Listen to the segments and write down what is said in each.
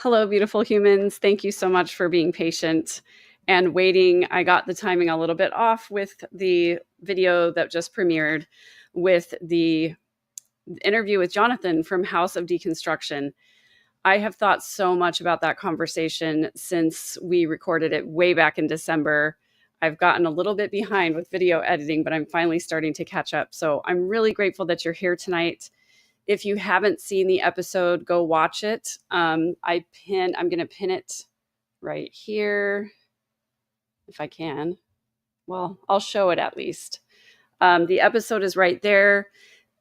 Hello, beautiful humans. Thank you so much for being patient and waiting. I got the timing a little bit off with the video that just premiered with the interview with Johnathan from House of Deconstruction. I have thought so much about that conversation since we recorded it way back in December. I've gotten a little bit behind with video editing, but I'm finally starting to catch up. So I'm really grateful that you're here tonight. If you haven't seen the episode, go watch it. I'm going to pin it right here if I can. Well, I'll show it at least. The episode is right there.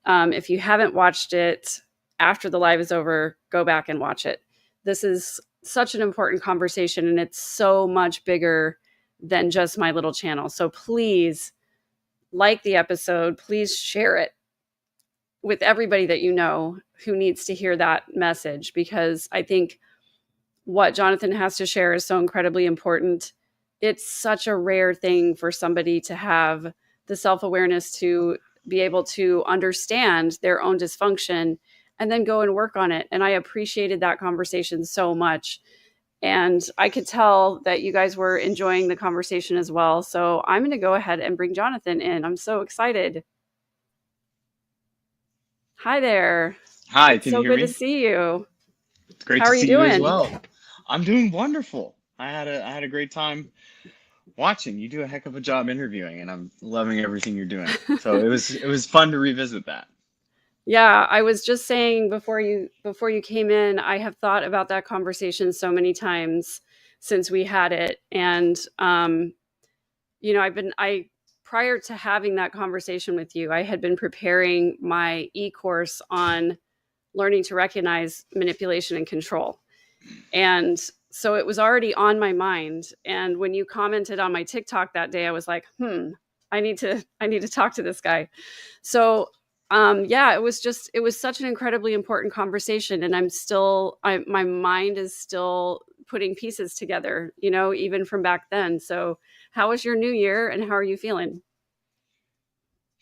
If you haven't watched it after the live is over, go back and watch it. This is such an important conversation, and it's so much bigger than just my little channel. So please like the episode. Please share it with everybody that you know who needs to hear that message, because I think what Johnathan has to share is so incredibly important. It's such a rare thing for somebody to have the self-awareness to be able to understand their own dysfunction and then go and work on it. And I appreciated that conversation so much. And I could tell that you guys were enjoying the conversation as well. So I'm going to go ahead and bring Johnathan in. I'm so excited. Hi there. Hi, It's can so you hear good to me? see you. It's great How to are you see you as doing? well. I'm doing wonderful. I had a great time watching. You do a heck of a job interviewing, and I'm loving everything you're doing. So it was fun to revisit that. Yeah, I was just saying before you came in, I have thought about that conversation so many times since we had it. And I prior to having that conversation with you, I had been preparing my e-course on learning to recognize manipulation and control. And so it was already on my mind. And when you commented on my TikTok that day, I was like, I need to talk to this guy. So yeah, it was such an incredibly important conversation. And my mind is still putting pieces together, even from back then. So how was your new year and how are you feeling?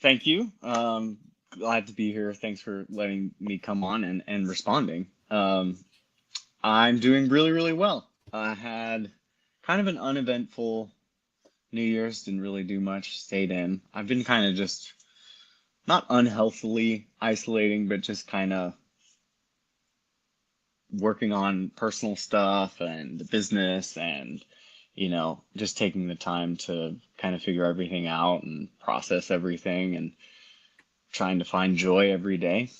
Thank you. Glad to be here. Thanks for letting me come on and responding. I'm doing really, really well. I had kind of an uneventful New Year's, didn't really do much, stayed in. I've been kind of just not unhealthily isolating, but just kind of working on personal stuff and the business and, just taking the time to kind of figure everything out and process everything and trying to find joy every day.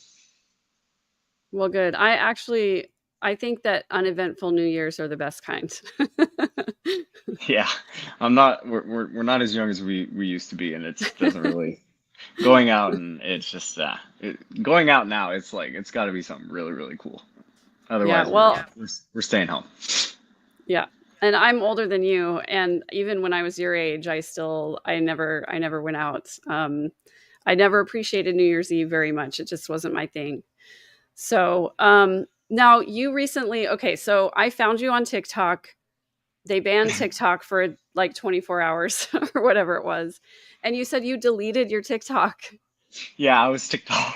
Well, good. I think that uneventful New Year's are the best kind. Yeah, we're not as young as we used to be, and it doesn't really going out, and it's just going out now, it's like it's got to be something really, really cool. Yeah, Otherwise, well, we're staying home. yeah. And I'm older than you, and even when I was your age, I never went out. I never appreciated New Year's Eve very much. It just wasn't my thing. So, now you recently, okay, so I found you on TikTok. They banned TikTok for like 24 hours or whatever it was. And you said you deleted your TikTok. Yeah, I was TikTok.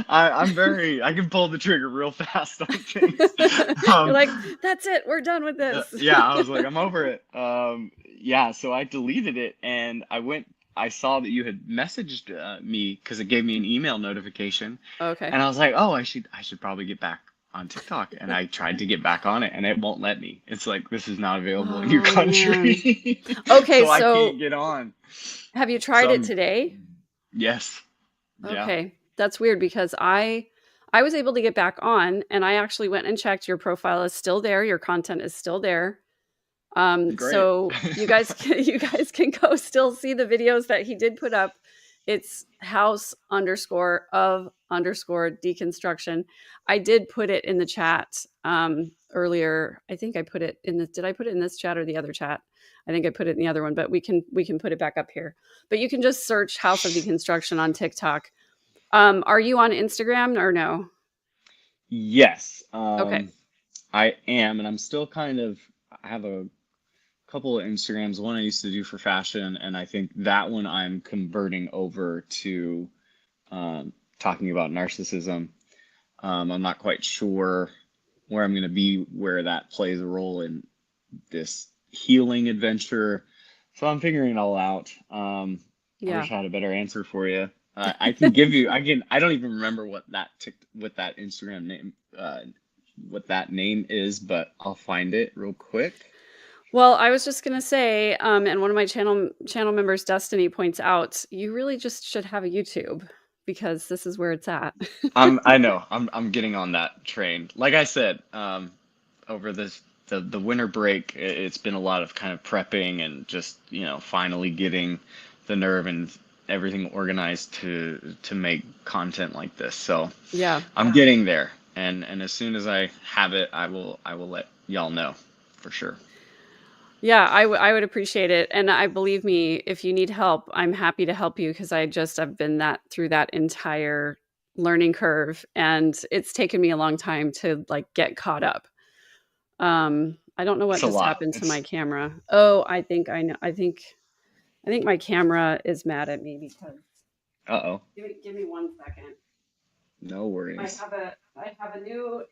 I can pull the trigger real fast on things. You're Um, like, that's it. We're done with this. yeah, I was like, I'm over it. Yeah, so I deleted it, and I saw that you had messaged me because it gave me an email notification, Okay. and I was like, oh, I should probably get back on TikTok, and I tried to get back on it, and it won't let me. It's like this is not available in your Oh man. country, Okay, so I so can't get on. have you tried So it today? yes, yeah, Okay. That's weird because I was able to get back on and I actually went and checked your profile is still there, your content is still there. great. So you guys can go still see the videos that he did put up. It's house underscore of underscore deconstruction. I did put it in the chat earlier. I think I put it in the, did I put it in this chat or the other chat? I think I put it in the other one, but we can put it back up here. But you can just search House of Deconstruction on TikTok. Are you on Instagram or no? Yes, Okay. I am, and I'm still I have a couple of Instagrams. One I used to do for fashion, and I think that one I'm converting over to talking about narcissism. I'm not quite sure where I'm going to be, where that plays a role in this healing adventure. So I'm figuring it all out. I Yeah. wish I had a better answer for you. I can give you, I don't even remember what that Instagram name, what that name is, but I'll find it real quick. Well, I was just going to say, and one of my channel members, Destiny, points out, you really just should have a YouTube because this is where it's at. I know, I'm getting on that train. Like I said, over the winter break, it's been a lot of kind of prepping and just, finally getting the nerve and everything organized to make content like this. So Yeah. I'm getting there, and as soon as I have it, I will let y'all know for sure. Yeah, I would appreciate it. And I believe me, if you need help, I'm happy to help you because I've been through that entire learning curve, and it's taken me a long time to like get caught up. I don't know what It's a just lot. happened to my It's camera. Oh, I think I know. I think my camera is mad at me because uh-oh, give me 1 second. no worries. I have a new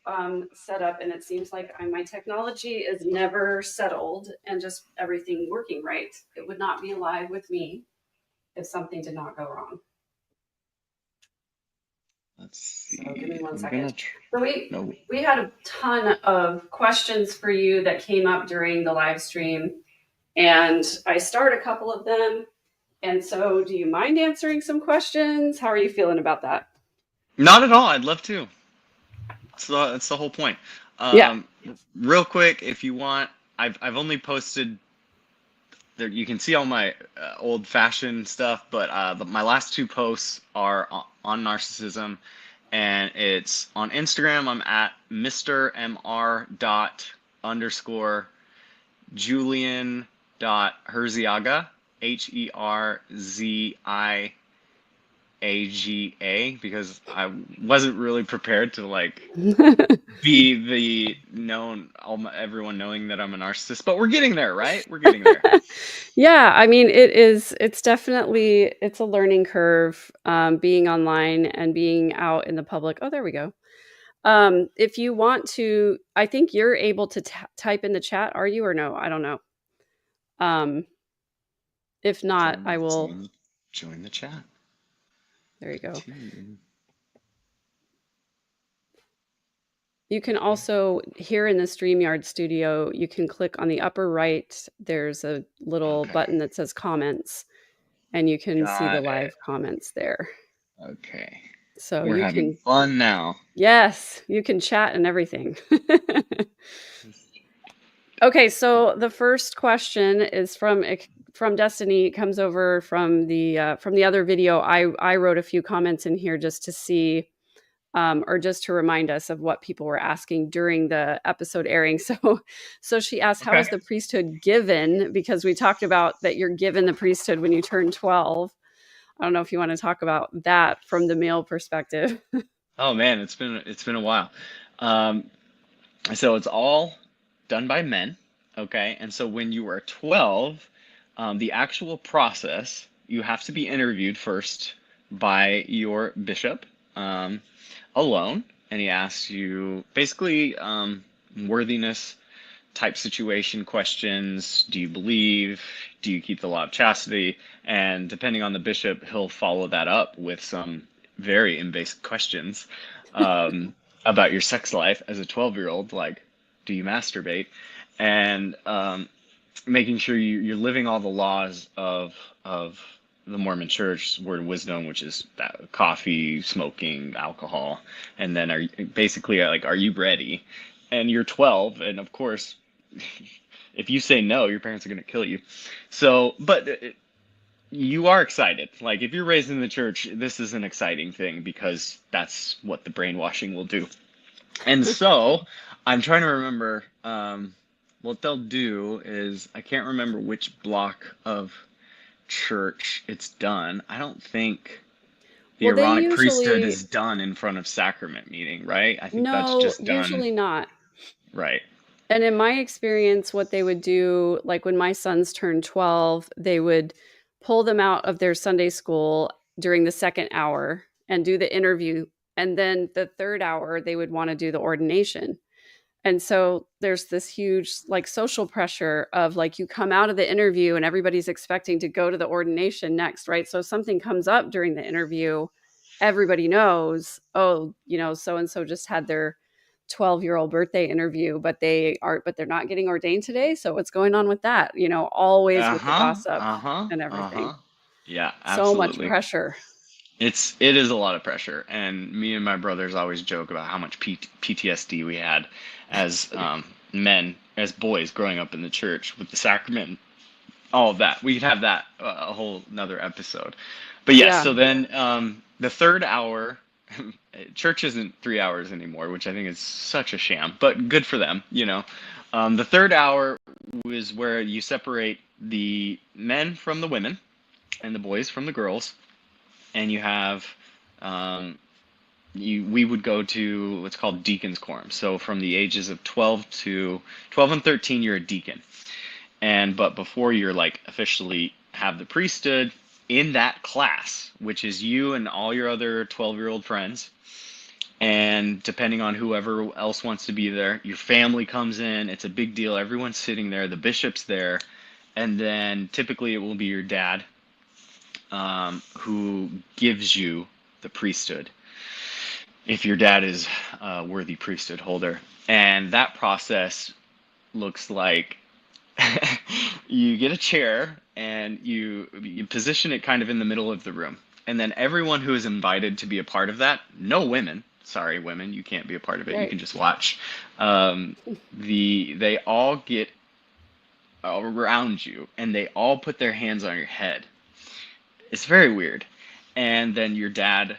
setup, and it seems like my technology is never settled and just everything working right. It would not be alive with me if something did not go wrong. Let's So give me see. one I'm gonna second. So no. we had a ton of questions for you that came up during the live stream, and I starred a couple of them. And so, do you mind answering some questions? How are you feeling about that? Not at all. I'd love to. It's the whole point. Yeah. Real quick, if you want, I've only posted there. You can see all my old-fashioned stuff, but my last two posts are on narcissism, and it's on Instagram. I'm at Mr. Mr. dot underscore Julian dot Herziaga, HERZIAGA, because I wasn't really prepared to like be the known, everyone knowing that I'm a narcissist, but we're getting there, right? We're getting there. Yeah, I mean, it's definitely, it's a learning curve, being online and being out in the public. Oh, there we go. If you want to, I think you're able to type in the chat. Are you or no? I don't know. Um, if not, I will. Join the chat. There you go. Continue. You can also, here in the StreamYard studio, you can click on the upper right. There's a little button that says comments, and you can see the Got it. live comments there. Okay. So We're you having can, fun now. yes, you can chat and everything. Okay, so the first question is from Destiny. It comes over from the other video. I wrote a few comments in here just to see, or just to remind us of what people were asking during the episode airing. So she asked, "How Okay. is the priesthood given?" Because we talked about that you're given the priesthood when you turn 12. I don't know if you want to talk about that from the male perspective. Oh man, it's been a while. Um, so it's all done by men, okay? And so when you are 12, the actual process, you have to be interviewed first by your bishop, um, alone, and he asks you basically worthiness type situation questions. Do you believe? Do you keep the law of chastity? And depending on the bishop, he'll follow that up with some very invasive questions um, about your sex life as a 12-year-old, like, do you masturbate? And making sure you're living all the laws of the Mormon Church, word of wisdom, which is that coffee, smoking, alcohol, and then basically like, are you ready? And you're 12, and of course, if you say no, your parents are going to kill you. So, but you are excited. Like if you're raised in the church, this is an exciting thing because that's what the brainwashing will do. And so I'm trying to remember, what they'll do is I can't remember which block of church it's done. I don't think the Well, they Aaronic priesthood usually, is done in front of sacrament meeting, right? I think that's no, just done, usually not. right. And in my experience, what they would do, like when my sons turned 12, they would pull them out of their Sunday school during the second hour and do the interview. And then the third hour, they would want to do the ordination. And so there's this huge like social pressure of like you come out of the interview and everybody's expecting to go to the ordination next, right? So if something comes up during the interview, everybody knows, oh, so and so just had their 12-year-old birthday interview, but they're not getting ordained today. So what's going on with that? Always with the gossip and everything. Yeah, So much absolutely. pressure. It is a lot of pressure, and me and my brothers always joke about how much PTSD we had as men, as boys growing up in the church with the sacrament, all of that. We could have that a whole another episode. But yes, Yeah. so then the third hour, church isn't 3 hours anymore, which I think is such a sham, but good for them, The third hour was where you separate the men from the women and the boys from the girls, and you have we would go to what's called deacon's quorum. So from the ages of 12 and 13, you're a deacon. But before you're like officially have the priesthood in that class, which is you and all your other 12-year-old friends, and depending on whoever else wants to be there, your family comes in. It's a big deal. Everyone's sitting there. The bishop's there. And then typically it will be your dad who gives you the priesthood, if your dad is a worthy priesthood holder. And that process looks like you get a chair and you position it kind of in the middle of the room. And then everyone who is invited to be a part of that, no women, sorry, women, you can't be a part of it. Right. You can just watch. They all get around you and they all put their hands on your head. It's very weird. And then your dad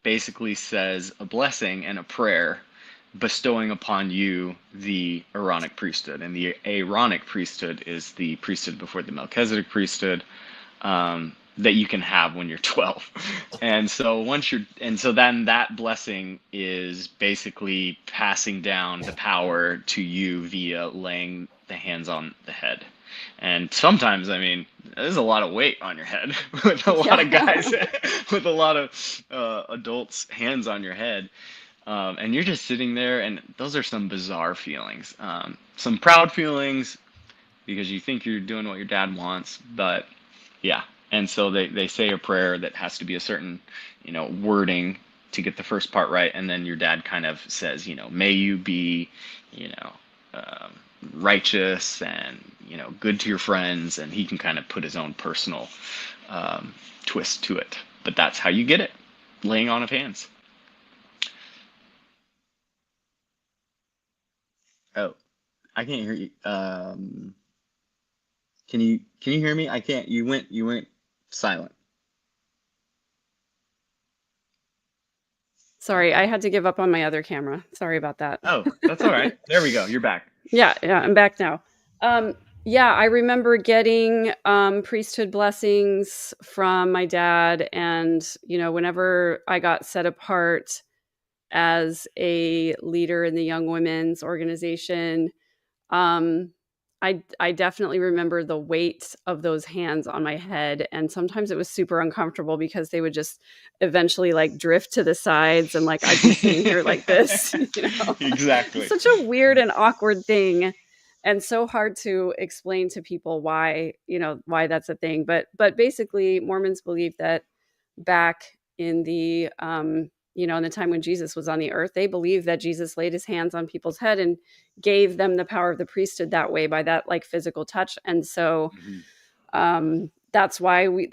basically says a blessing and a prayer bestowing upon you the Aaronic priesthood. And the Aaronic priesthood is the priesthood before the Melchizedek priesthood that you can have when you're 12. And so then that blessing is basically passing down the power to you via laying the hands on the head. And sometimes, there's a lot of weight on your head with a lot of guys, with a lot of adults' hands on your head. And you're just sitting there, and those are some bizarre feelings. Some proud feelings because you think you're doing what your dad wants, but yeah. And so they say a prayer that has to be a certain, wording to get the first part right. And then your dad kind of says, may you be, righteous and, good to your friends. And he can kind of put his own personal twist to it. But that's how you get it, laying on of hands. Oh, I can't hear you. Can you hear me? I can't. You went silent. Sorry, I had to give up on my other camera. Sorry about that. Oh, that's all right. There we go. You're back. Yeah, I'm back now. I remember getting priesthood blessings from my dad, and whenever I got set apart as a leader in the young women's organization, I definitely remember the weight of those hands on my head. And sometimes it was super uncomfortable because they would just eventually like drift to the sides and like I'd be sitting here like this. Exactly. It's such a weird and awkward thing. And so hard to explain to people why that's a thing. But basically Mormons believe that back in the in the time when Jesus was on the earth, they believe that Jesus laid his hands on people's head and gave them the power of the priesthood that way, by that like physical touch. And so that's why we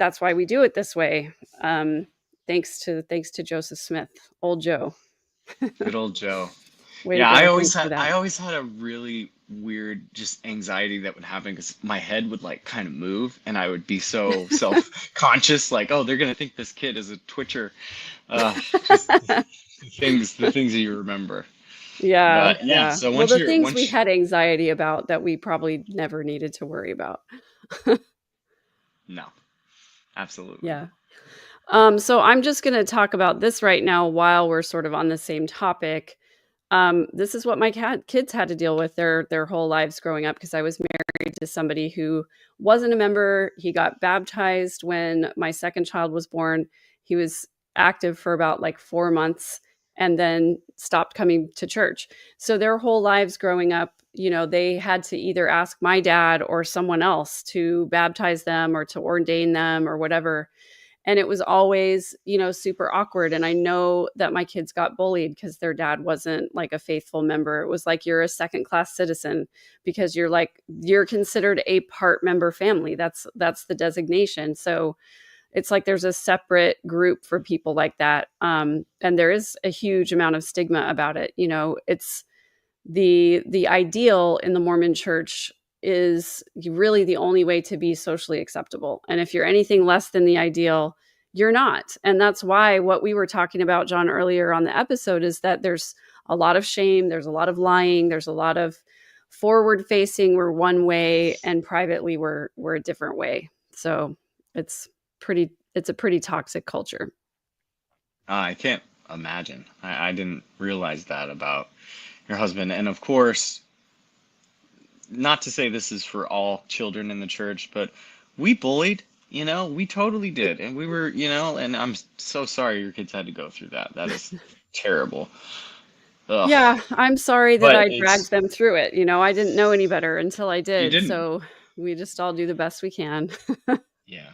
do it this way. Thanks to Joseph Smith, old Joe. Good old Joe. Yeah, I always had a really weird just anxiety that would happen because my head would like kind of move and I would be so self-conscious, like, oh, they're gonna think this kid is a twitcher. Just the things that you remember. Yeah. But, yeah. So we had anxiety about that we probably never needed to worry about. No, absolutely. Yeah. So I'm just going to talk about this right now while we're sort of on the same topic. This is what my kids had to deal with their whole lives growing up, because I was married to somebody who wasn't a member. He got baptized when my second child was born. He was active for about like 4 months. and then stopped coming to church. So their whole lives growing up, they had to either ask my dad or someone else to baptize them or to ordain them or whatever. And it was always, super awkward. And I know that my kids got bullied because their dad wasn't like a faithful member. It was like, you're a second class citizen because you're considered a part member family. That's the designation. So it's like there's a separate group for people like that. And there is a huge amount of stigma about it. It's the ideal in the Mormon church is really the only way to be socially acceptable. And if you're anything less than the ideal, you're not. And that's why what we were talking about, John, earlier on the episode is that there's a lot of shame, there's a lot of lying, there's a lot of forward facing, we're one way, and privately we're a different way. So it's a pretty toxic culture. I can't imagine. I didn't realize that about your husband. And of course, not to say this is for all children in the church, but we bullied, we totally did. And we were, and I'm so sorry your kids had to go through that. That is terrible. Ugh. Yeah, I'm sorry that But I dragged them through it. I didn't know any better until I you did. didn't. So we just all do the best we can. Yeah.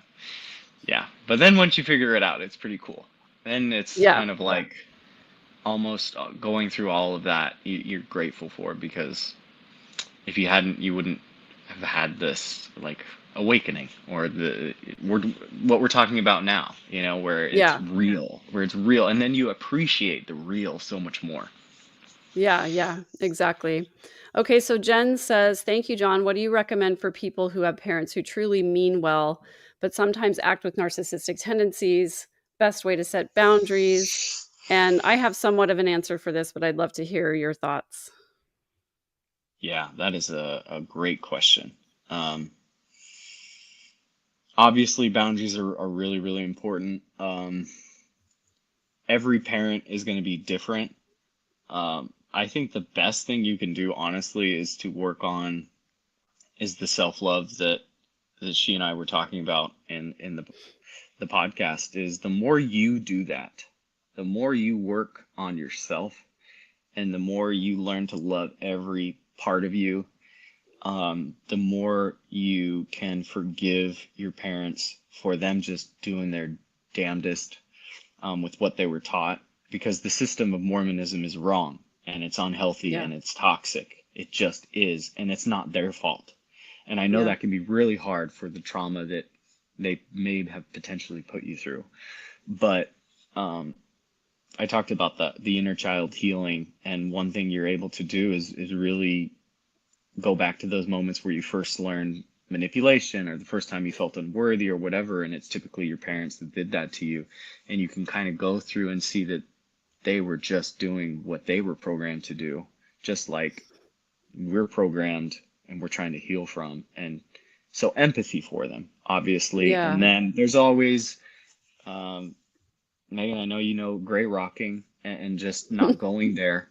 Yeah. But then once you figure it out, it's pretty cool. Then it's Yeah. kind of like almost going through all of that you're grateful for, because if you hadn't, you wouldn't have had this like awakening or what we're talking about now, where Yeah. it's real, and then you appreciate the real so much more. Yeah, exactly. Okay, so Jen says, thank you, John. What do you recommend for people who have parents who truly mean well, but sometimes act with narcissistic tendencies? Best way to set boundaries? And I have somewhat of an answer for this, but I'd love to hear your thoughts. Yeah, that is a great question. Obviously, boundaries are really, really important. Every parent is going to be different. I think the best thing you can do, honestly, is to work on the self-love that she and I were talking about in the podcast. Is the more you do that, the more you work on yourself, and the more you learn to love every part of you, the more you can forgive your parents for them just doing their damnedest with what they were taught, because the system of Mormonism is wrong and it's unhealthy and it's toxic. It just is, and it's not their fault. And I know that can be really hard for the trauma that they may have potentially put you through. But I talked about the inner child healing, and one thing you're able to do is really go back to those moments where you first learned manipulation, or the first time you felt unworthy or whatever, and it's typically your parents that did that to you, and you can kind of go through and see that they were just doing what they were programmed to do, just like we're programmed and we're trying to heal from. And so empathy for them, obviously. And then there's always Megan, I know gray rocking and just not going there.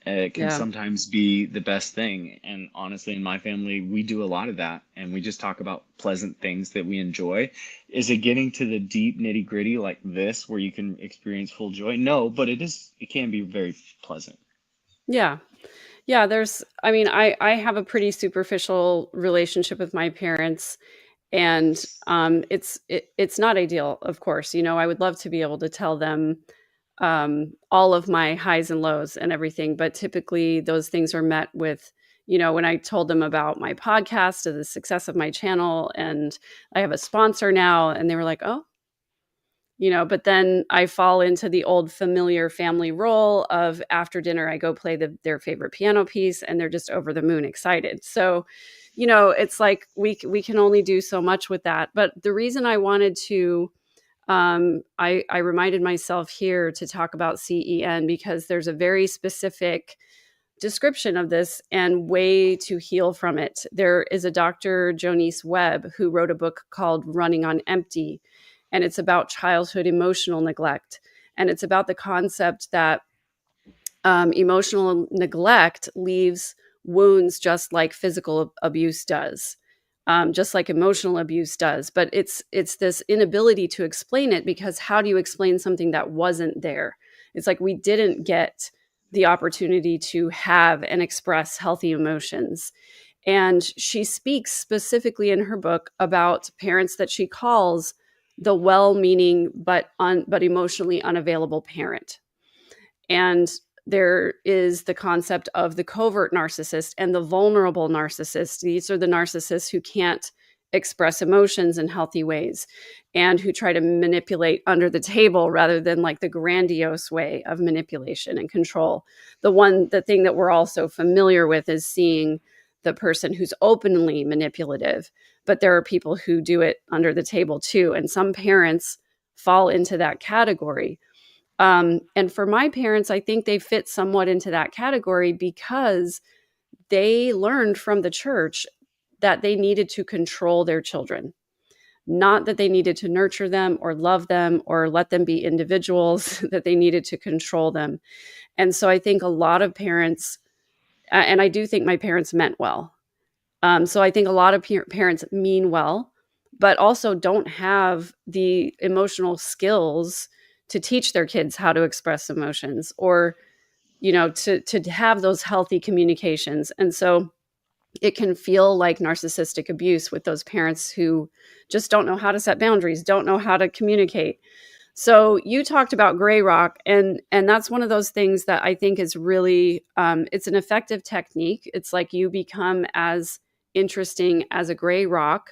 It can sometimes be the best thing. And honestly, in my family, we do a lot of that. And we just talk about pleasant things that we enjoy. Is it getting to the deep nitty gritty like this where you can experience full joy? No, but it can be very pleasant. Yeah. I have a pretty superficial relationship with my parents, and it's not ideal, of course. I would love to be able to tell them all of my highs and lows and everything. But typically those things are met with, when I told them about my podcast and the success of my channel, and I have a sponsor now, and they were like, oh, but then I fall into the old familiar family role of after dinner, I go play their favorite piano piece, and they're just over the moon excited. So, it's like we can only do so much with that. But the reason I wanted to I reminded myself here to talk about CEN because there's a very specific description of this and way to heal from it. There is a Dr. Jonice Webb who wrote a book called Running on Empty, and it's about childhood emotional neglect. And it's about the concept that emotional neglect leaves wounds just like physical abuse does. Just like emotional abuse does. But it's this inability to explain it, because how do you explain something that wasn't there? It's like we didn't get the opportunity to have and express healthy emotions. And she speaks specifically in her book about parents that she calls the well-meaning but emotionally unavailable parent. And there is the concept of the covert narcissist and the vulnerable narcissist. These are the narcissists who can't express emotions in healthy ways and who try to manipulate under the table rather than like the grandiose way of manipulation and control. The thing that we're also familiar with is seeing the person who's openly manipulative, but there are people who do it under the table too. And some parents fall into that category. And for my parents, I think they fit somewhat into that category because they learned from the church that they needed to control their children, not that they needed to nurture them or love them or let them be individuals, that they needed to control them. And so I think a lot of parents, and I do think my parents meant well. So I think a lot of parents mean well, but also don't have the emotional skills to teach their kids how to express emotions or, to have those healthy communications. And so it can feel like narcissistic abuse with those parents who just don't know how to set boundaries, don't know how to communicate. So you talked about gray rock, and that's one of those things that I think is really, it's an effective technique. It's like you become as interesting as a gray rock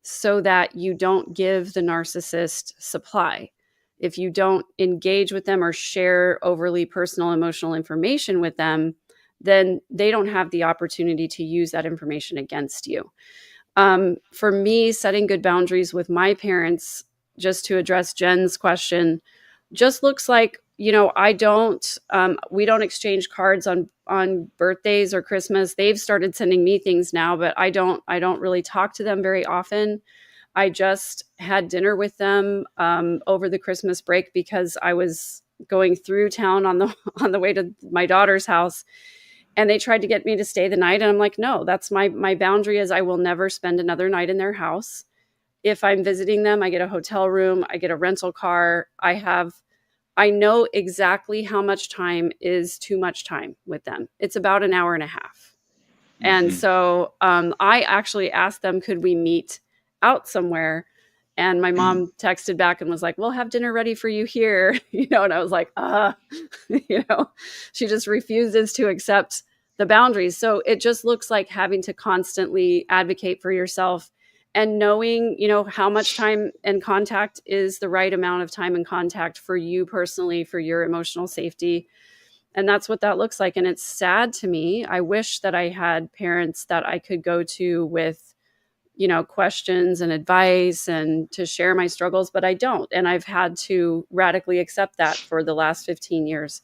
so that you don't give the narcissist supply. If you don't engage with them or share overly personal emotional information with them, then they don't have the opportunity to use that information against you. For me, setting good boundaries with my parents, just to address Jen's question, just looks like, we don't exchange cards on birthdays or Christmas. They've started sending me things now, but I don't really talk to them very often. I just had dinner with them over the Christmas break because I was going through town on the way to my daughter's house, and they tried to get me to stay the night. And I'm like, no, that's my boundary is I will never spend another night in their house. If I'm visiting them, I get a hotel room, I get a rental car. I know exactly how much time is too much time with them. It's about an hour and a half. Mm-hmm. And so I actually asked them, could we meet out somewhere? And my mom texted back and was like, we'll have dinner ready for you here. And I was like, she just refuses to accept the boundaries. So it just looks like having to constantly advocate for yourself and knowing, how much time and contact is the right amount of time and contact for you personally, for your emotional safety. And that's what that looks like. And it's sad to me. I wish that I had parents that I could go to with, questions and advice and to share my struggles, but I don't. And I've had to radically accept that for the last 15 years.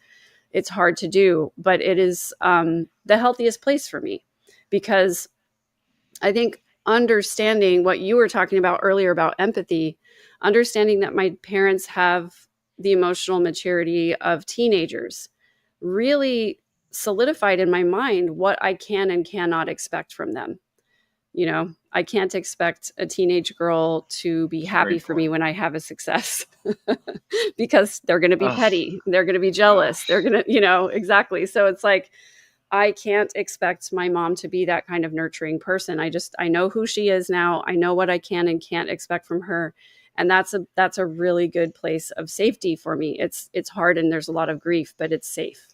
It's hard to do, but it is the healthiest place for me, because I think understanding what you were talking about earlier about empathy, understanding that my parents have the emotional maturity of teenagers really solidified in my mind what I can and cannot expect from them. I can't expect a teenage girl to be happy for me when I have a success because they're going to be petty. They're going to be jealous. They're going to, exactly. So it's like, I can't expect my mom to be that kind of nurturing person. I know who she is now. I know what I can and can't expect from her. And that's a really good place of safety for me. It's hard and there's a lot of grief, but it's safe,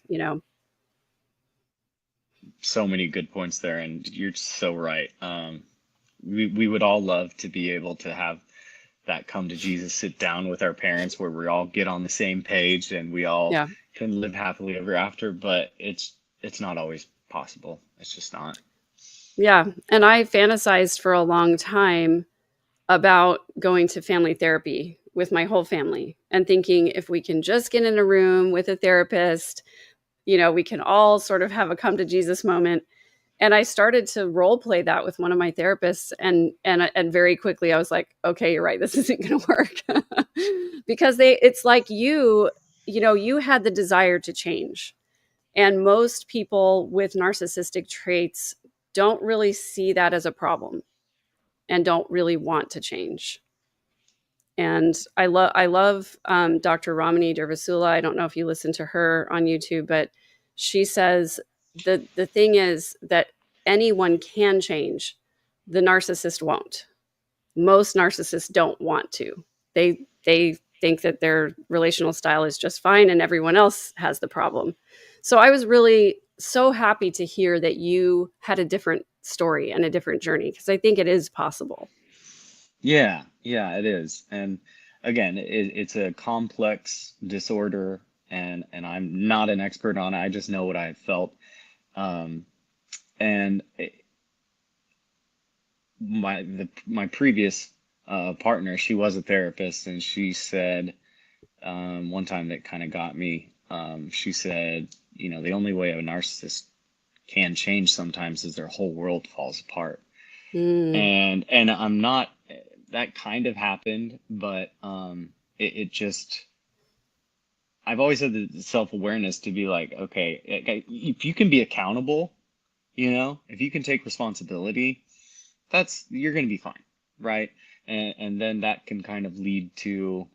So many good points there, and you're so right. We would all love to be able to have that come to Jesus, sit down with our parents where we all get on the same page and we all can live happily ever after, but it's not always possible. It's just not. Yeah. And I fantasized for a long time about going to family therapy with my whole family and thinking if we can just get in a room with a therapist, we can all sort of have a come to Jesus moment. And I started to role play that with one of my therapists. And very quickly I was like, okay, you're right. This isn't going to work because it's like you had the desire to change. And most people with narcissistic traits don't really see that as a problem and don't really want to change. And I love Dr. Ramani Durvasula. I don't know if you listen to her on YouTube, but she says the thing is that anyone can change. The narcissist won't. Most narcissists don't want to. They think that their relational style is just fine and everyone else has the problem. So I was really so happy to hear that you had a different story and a different journey, because I think it is possible. Yeah, yeah, it is. And again, it's a complex disorder, and I'm not an expert on it. I just know what I felt. Um, and my previous partner, she was a therapist, and she said one time that kind of got me. She said, you know, the only way a narcissist can change sometimes is their whole world falls apart. Mm, And I'm not, that kind of happened, but it just, I've always had the self-awareness to be like, okay, if you can be accountable, you know, if you can take responsibility, that's, you're going to be fine, right? And then that can kind of lead to,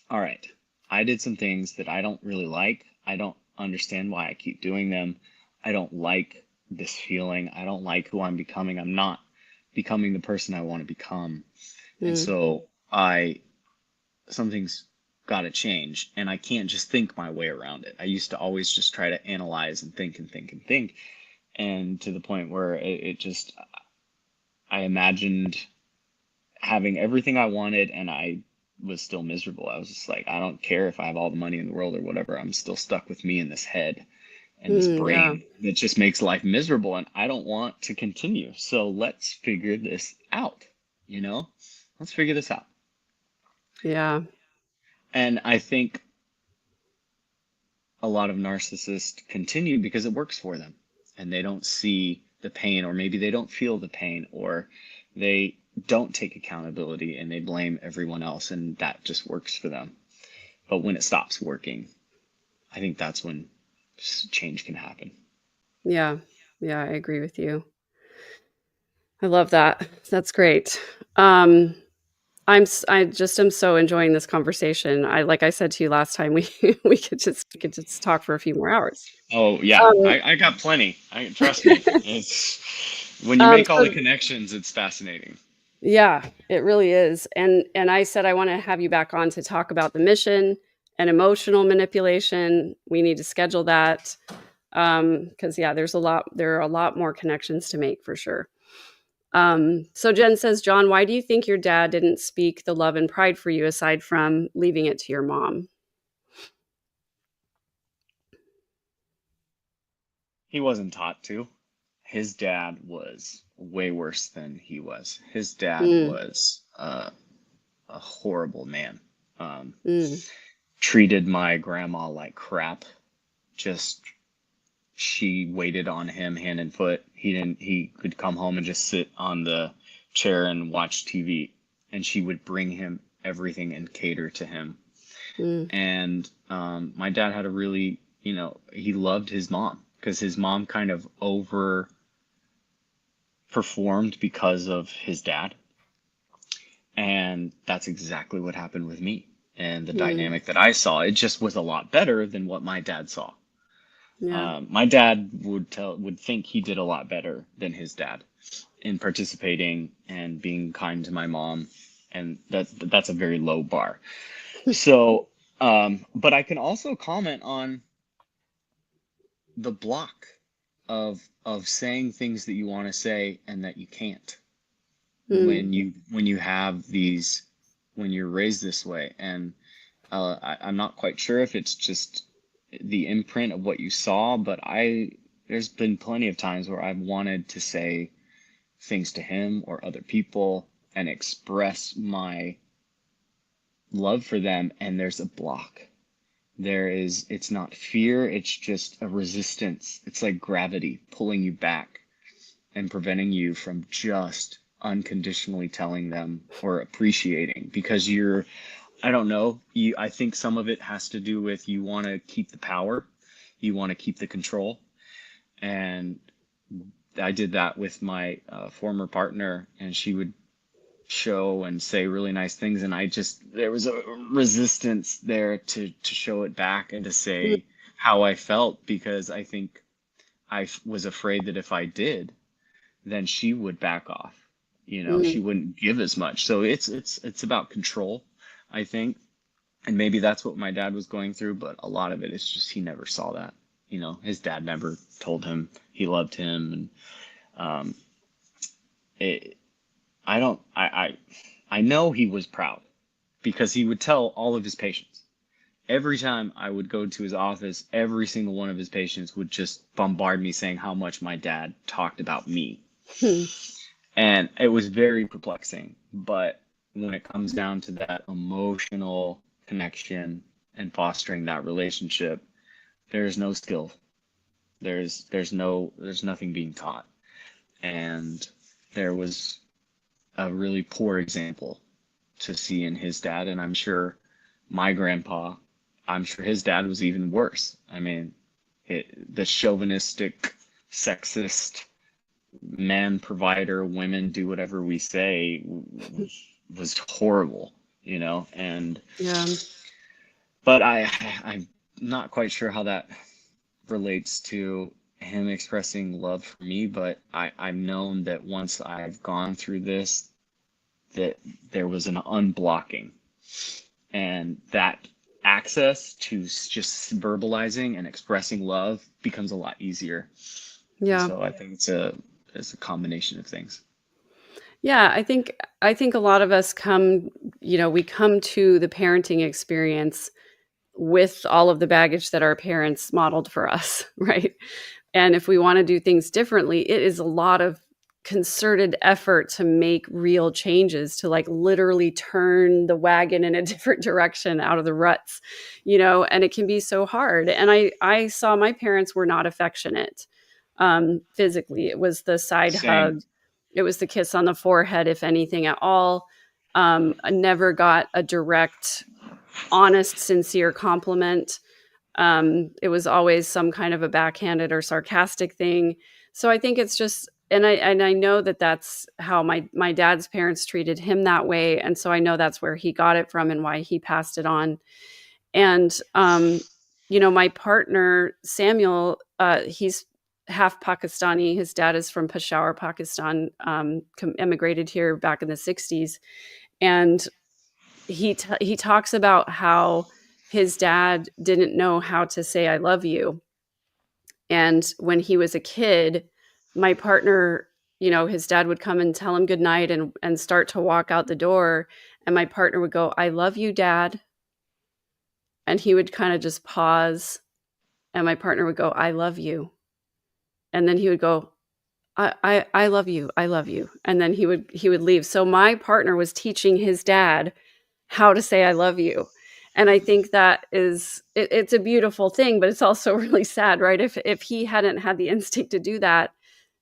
all right, I did some things that I don't really like. I don't understand why I keep doing them. I don't like this feeling. I don't like who I'm becoming. I'm not becoming the person I want to become. And mm, so something's got to change, and I can't just think my way around it. I used to always just try to analyze and think and think and think, and to the point where it just, I imagined having everything I wanted, and I was still miserable. I was just like, I don't care if I have all the money in the world or whatever. I'm still stuck with me in this head and this yeah, brain that just makes life miserable, and I don't want to continue. So let's figure this out, you know? Let's figure this out. yeah. And I think a lot of narcissists continue because it works for them, and they don't see the pain, or maybe they don't feel the pain, or they don't take accountability and they blame everyone else, and that just works for them. But when it stops working, I think that's when change can happen. Yeah. Yeah, I agree with you. I love that. That's great. Um, I just am so enjoying this conversation. I like I said to you last time, we we could just talk for a few more hours. Oh yeah, Um, I got plenty. I trust me. It's when you make all the so connections, it's fascinating. yeah, it really is. And I said I want to have you back on to talk about the mission and emotional manipulation. We need to schedule that. Because yeah, there are a lot more connections to make for sure. So Jen says, John, why do you think your dad didn't speak the love and pride for you aside from leaving it to your mom? He wasn't taught to. His dad was way worse than he was. His dad Mm, was a horrible man. Um, mm, treated my grandma like crap. Just, she waited on him hand and foot. He could come home and just sit on the chair and watch TV, and she would bring him everything and cater to him. mm, And my dad had a really, you know, he loved his mom because his mom kind of overperformed because of his dad. And that's exactly what happened with me. And the mm. dynamic that I saw, it just was a lot better than what my dad saw. Yeah. My dad would think he did a lot better than his dad in participating and being kind to my mom, and that's a very low bar. So, but I can also comment on the block of saying things that you want to say and that you can't Mm, when you have these, when you're raised this way. And I'm not quite sure if it's just the imprint of what you saw, but there's been plenty of times where I've wanted to say things to him or other people and express my love for them, and there's a block. It's not fear, it's just a resistance. It's like gravity pulling you back and preventing you from just unconditionally telling them or appreciating, because I don't know, I think some of it has to do with, you want to keep the power, you want to keep the control. And I did that with my former partner, and she would show and say really nice things, and there was a resistance there to show it back and to Mm, say how I felt, because I think was afraid that if I did, then she would back off. She mm. wouldn't give as much. So it's about control, I think. And maybe that's what my dad was going through, but a lot of it is just he never saw that. His dad never told him he loved him, and um, it, I don't, I know he was proud because he would tell all of his patients. Every time I would go to his office, every single one of his patients would just bombard me saying how much my dad talked about me. Hmm. And it was very perplexing. But when it comes down to that emotional connection and fostering that relationship, there's no skill. There's nothing being taught. And there was a really poor example to see in his dad, and I'm sure his dad was even worse. I mean, the chauvinistic, sexist, man provider, women do whatever we say was horrible, and Yeah. but I'm not quite sure how that relates to him expressing love for me, but I've known that once I've gone through this, that there was an unblocking, and that access to just verbalizing and expressing love becomes a lot easier. And Yeah. so I think it's a combination of things. Yeah, I think a lot of us we come to the parenting experience with all of the baggage that our parents modeled for us, right? And if we want to do things differently, it is a lot of concerted effort to make real changes, to like literally turn the wagon in a different direction out of the ruts, and it can be so hard. And I saw my parents were not affectionate physically. It was the side Same. hug, it was the kiss on the forehead, if anything at all. I never got a direct, honest, sincere compliment. It was always some kind of a backhanded or sarcastic thing. So I think it's just, and I know that that's how my dad's parents treated him that way, and so I know that's where he got it from and why he passed it on. And my partner Samuel, he's half Pakistani. His dad is from Peshawar, Pakistan. Emigrated here back in the '60s, and he talks about how his dad didn't know how to say "I love you," and when he was a kid, my partner, his dad would come and tell him goodnight and start to walk out the door, and my partner would go, "I love you, Dad," and he would kind of just pause, and my partner would go, "I love you," and then he would go, I love you, I love you," and then he would leave. So my partner was teaching his dad how to say I love you. And I think that it's a beautiful thing, but it's also really sad, right? If he hadn't had the instinct to do that,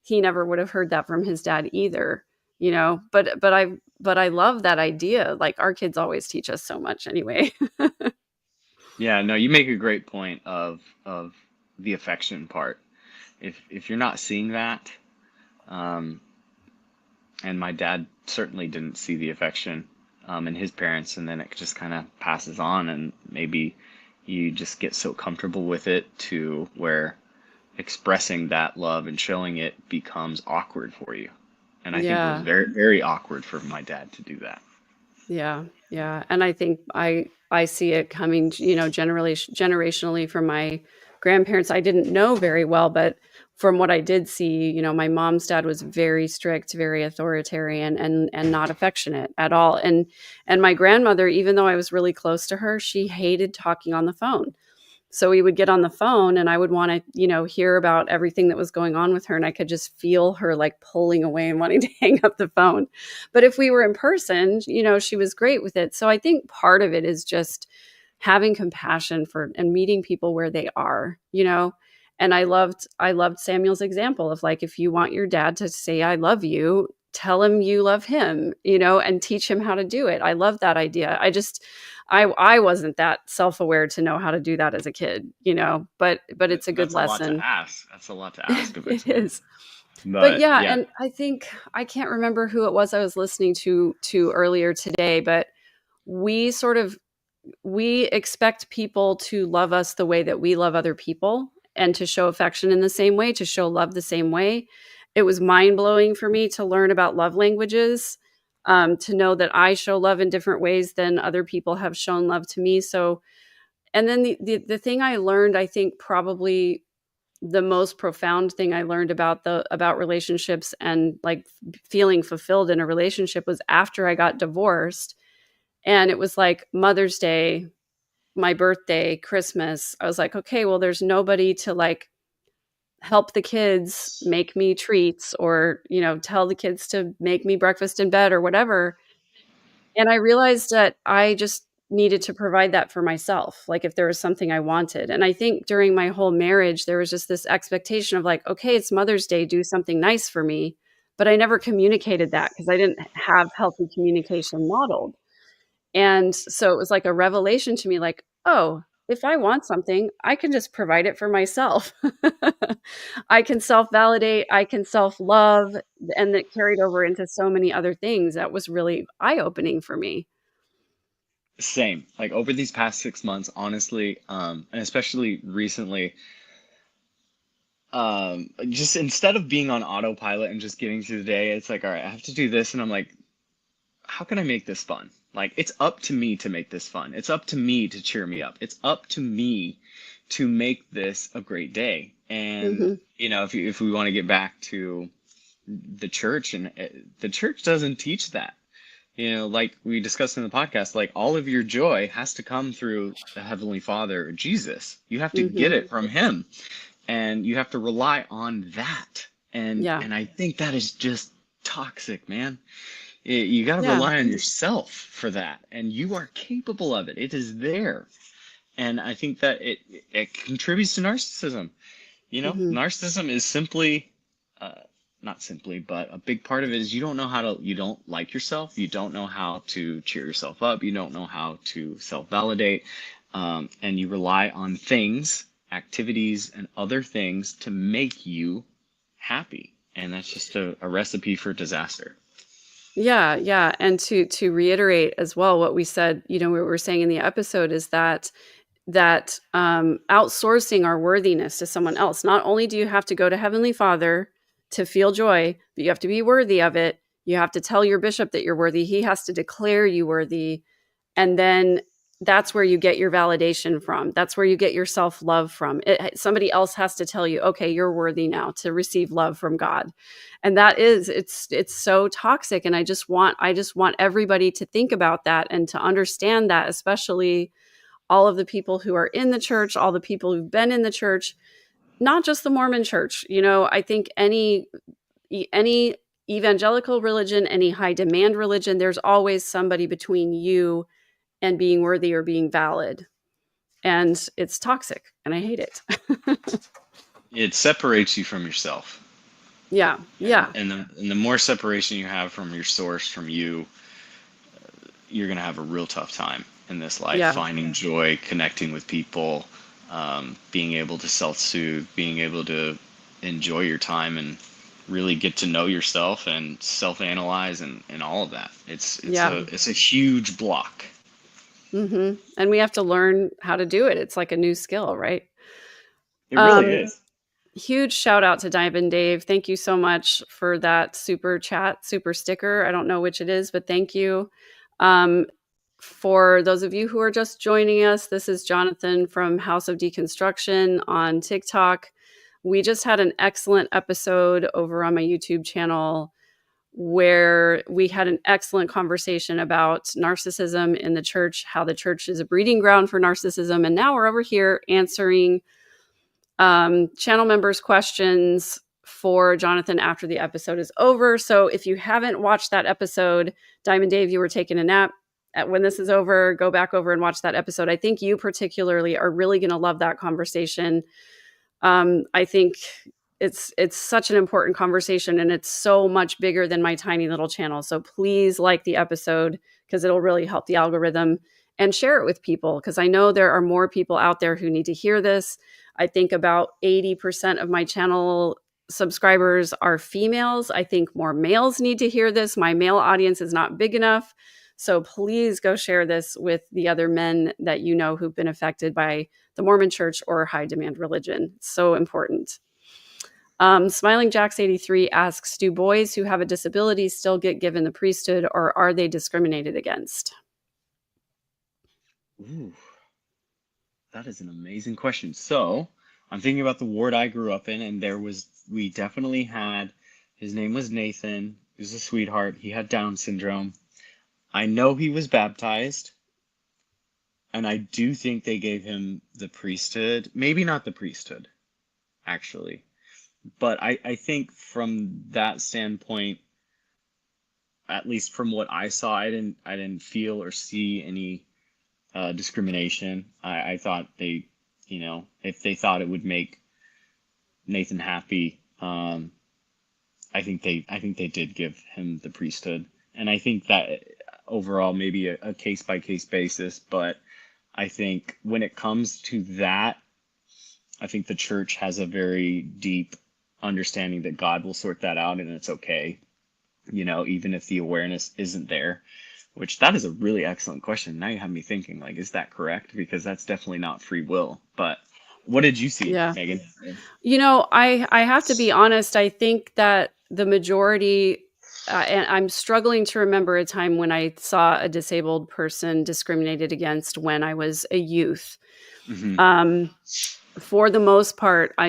he never would have heard that from his dad either, but I love that idea. Like, our kids always teach us so much anyway. Yeah, no, you make a great point of the affection part. If you're not seeing that, um, and my dad certainly didn't see the affection in his parents, and then it just kind of passes on, and maybe you just get so comfortable with it to where expressing that love and showing it becomes awkward for you. And I think it was Yeah. very, very awkward for my dad to do that. Yeah, yeah, and I think I see it coming, generally generationally from my grandparents. I didn't know very well, but from what I did see, my mom's dad was very strict, very authoritarian, and not affectionate at all. And my grandmother, even though I was really close to her, she hated talking on the phone. So we would get on the phone and I would want to, hear about everything that was going on with her. And I could just feel her like pulling away and wanting to hang up the phone. But if we were in person, she was great with it. So I think part of it is just having compassion for and meeting people where they are. And I loved Samuel's example of, like, if you want your dad to say I love you, tell him you love him, and teach him how to do it. I love that idea. I wasn't that self-aware to know how to do that as a kid, but it's a good That's a lot to lesson. ask. That's a lot to ask of a It kid. is. But But yeah, yeah, and I think I can't remember who it was I was listening to earlier today, but we sort of we expect people to love us the way that we love other people and to show affection in the same way, to show love the same way. It was mind-blowing for me to learn about love languages, to know that I show love in different ways than other people have shown love to me. So, and then the thing I learned, I think probably the most profound thing I learned about relationships and like feeling fulfilled in a relationship was after I got divorced. And it was like Mother's Day, my birthday, Christmas. I was like, okay, well, there's nobody to like help the kids make me treats or, tell the kids to make me breakfast in bed or whatever. And I realized that I just needed to provide that for myself, like if there was something I wanted. And I think during my whole marriage, there was just this expectation of like, okay, it's Mother's Day, do something nice for me. But I never communicated that because I didn't have healthy communication modeled. And so it was like a revelation to me, like, oh, if I want something, I can just provide it for myself. I can self-validate, I can self-love, and that carried over into so many other things. That was really eye-opening for me. same. Like over these past 6 months, honestly, and especially recently, just instead of being on autopilot and just getting through the day, it's like, all right, I have to do this, and I'm like, how can I make this fun? Like, it's up to me to make this fun. It's up to me to cheer me up. It's up to me to make this a great day. And, Hmm. if we want to get back to the church, and the church doesn't teach that. Like we discussed in the podcast, like all of your joy has to come through the Heavenly Father, or Jesus. You have to get Hmm. it from Him, and you have to rely on that. And Yeah. and I think that is just toxic, man. You got to Yeah. rely on yourself for that, and you are capable of it. It is there, and I think that it contributes to narcissism. Hmm. Narcissism is simply, uh, not simply, but a big part of it is you don't like yourself, you don't know how to cheer yourself up, you don't know how to self-validate, and you rely on things, activities, and other things to make you happy, and that's just a recipe for disaster. Yeah, yeah. And to reiterate as well what we said, what we were saying in the episode is that outsourcing our worthiness to someone else. Not only do you have to go to Heavenly Father to feel joy, but you have to be worthy of it. You have to tell your bishop that you're worthy. He has to declare you worthy. And then that's where you get your validation from. That's where you get your self-love from. Somebody else has to tell you, okay, you're worthy now to receive love from God. And it's so toxic. And I just want everybody to think about that and to understand that, especially all of the people who are in the church, all the people who've been in the church, not just the Mormon church. I think any evangelical religion, any high demand religion, there's always somebody between you and being worthy or being valid. And it's toxic and I hate it. It separates you from yourself. Yeah. And Yeah. the more separation you have from your source, from you, you're gonna have a real tough time in this life, Yeah. finding joy, connecting with people, being able to self-soothe, being able to enjoy your time and really get to know yourself and self-analyze and all of that. Yeah. It's a huge block. And we have to learn how to do it. It's like a new skill, right? It really Um, is. Huge shout out to Diamond Dave. Thank you so much for that super chat, super sticker. I don't know which it is, but thank you. Um, for those of you who are just joining us, this is Johnathan from House of Deconstruction on TikTok. We just had an excellent episode over on my YouTube channel where we had an excellent conversation about narcissism in the church, how the church is a breeding ground for narcissism. And now we're over here answering channel members' questions for Johnathan after the episode is over. So if you haven't watched that episode, Diamond Dave, you were taking a nap. When this is over, go back over and watch that episode. I think you particularly are really going to love that conversation. I think it's such an important conversation, and it's so much bigger than my tiny little channel. So please like the episode because it'll really help the algorithm. and share it with people, because I know there are more people out there who need to hear this. I think about 80% of my channel subscribers are females. I think more males need to hear this. My male audience is not big enough. So please go share this with the other men that you know who've been affected by the Mormon Church or high demand religion. So important. Smiling Jacks 83 asks, do boys who have a disability still get given the priesthood, or are they discriminated against? Ooh, that is an amazing question. So I'm thinking about the ward I grew up in, and we definitely had, his name was Nathan. He was a sweetheart. He had Down syndrome. I know he was baptized, and I do think they gave him the priesthood. Maybe not the priesthood, actually. But I think from that standpoint, at least from what I saw, I didn't feel or see any discrimination. I thought if they thought it would make Nathan happy, I think they did give him the priesthood. And I think that overall maybe a case by case basis, but I think when it comes to that, I think the church has a very deep understanding that God will sort that out, and it's okay, even if the awareness isn't there. Which, that is a really excellent question. Now you have me thinking, like, is that correct? Because that's definitely not free will. But what did you see, Megan? I have to be honest. I think that the majority, and I'm struggling to remember a time when I saw a disabled person discriminated against when I was a youth. Mm-hmm. For the most part, I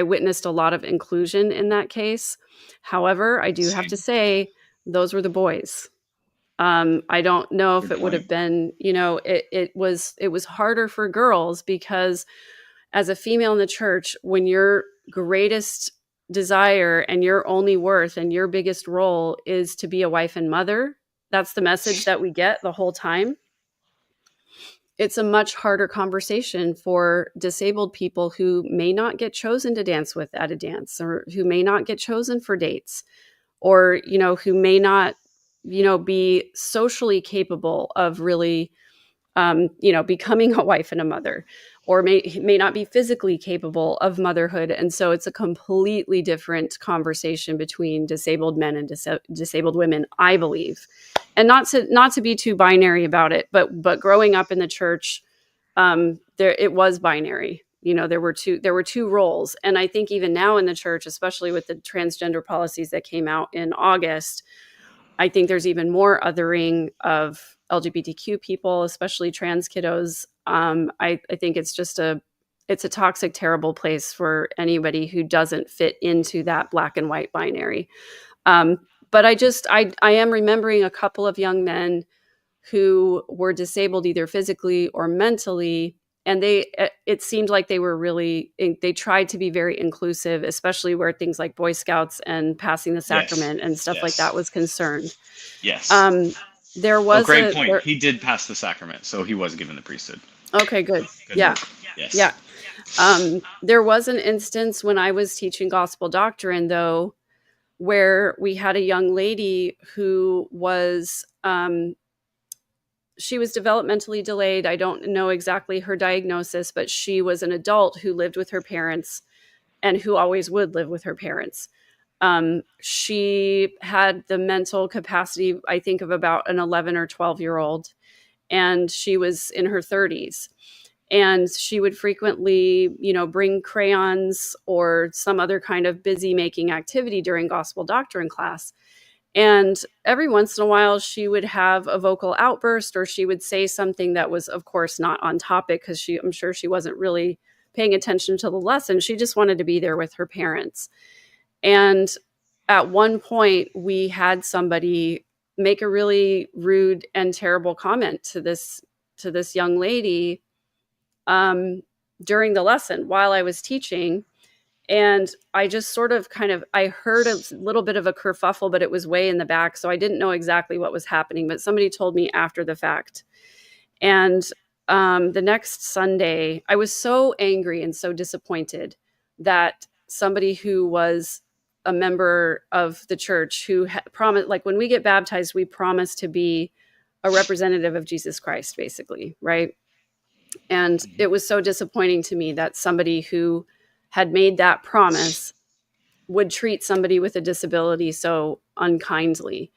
witnessed a lot of inclusion in that case. However, I do have to say those were the boys. I don't know if it would have been, it was harder for girls, because as a female in the church, when your greatest desire and your only worth and your biggest role is to be a wife and mother, that's the message that we get the whole time. It's a much harder conversation for disabled people who may not get chosen to dance with at a dance, or who may not get chosen for dates, or, who may not, be socially capable of really, becoming a wife and a mother, or may not be physically capable of motherhood. And so it's a completely different conversation between disabled men and disabled women, I believe. And not to be too binary about it, but growing up in the church, it was binary. There were two roles. And I think even now in the church, especially with the transgender policies that came out in August, I think there's even more othering of LGBTQ people, especially trans kiddos. I think it's a toxic, terrible place for anybody who doesn't fit into that black and white binary. But I am remembering a couple of young men who were disabled either physically or mentally, and it seemed like they tried to be very inclusive, especially where things like Boy Scouts and passing the sacrament and stuff like that was concerned. Yes. There was great point. He did pass the sacrament, so he was given the priesthood. Okay, good. Yeah. Yes. Yeah. There was an instance when I was teaching gospel doctrine, though, where we had a young lady who was, she was developmentally delayed. I don't know exactly her diagnosis, but she was an adult who lived with her parents and who always would live with her parents. She had the mental capacity, I think, of about an 11 or 12-year-old, and she was in her 30s. And she would frequently, bring crayons or some other kind of busy making activity during gospel doctrine class. And every once in a while, she would have a vocal outburst, or she would say something that was, of course, not on topic, because I'm sure she wasn't really paying attention to the lesson. She just wanted to be there with her parents. And at one point, we had somebody make a really rude and terrible comment to this young lady during the lesson while I was teaching. And I just sort of I heard a little bit of a kerfuffle, but it was way in the back, so I didn't know exactly what was happening. But somebody told me after the fact. And the next Sunday, I was so angry and so disappointed that somebody who was a member of the church who promised, like when we get baptized, we promise to be a representative of Jesus Christ, basically, right? And Mhm. it was so disappointing to me that somebody who had made that promise would treat somebody with a disability so unkindly.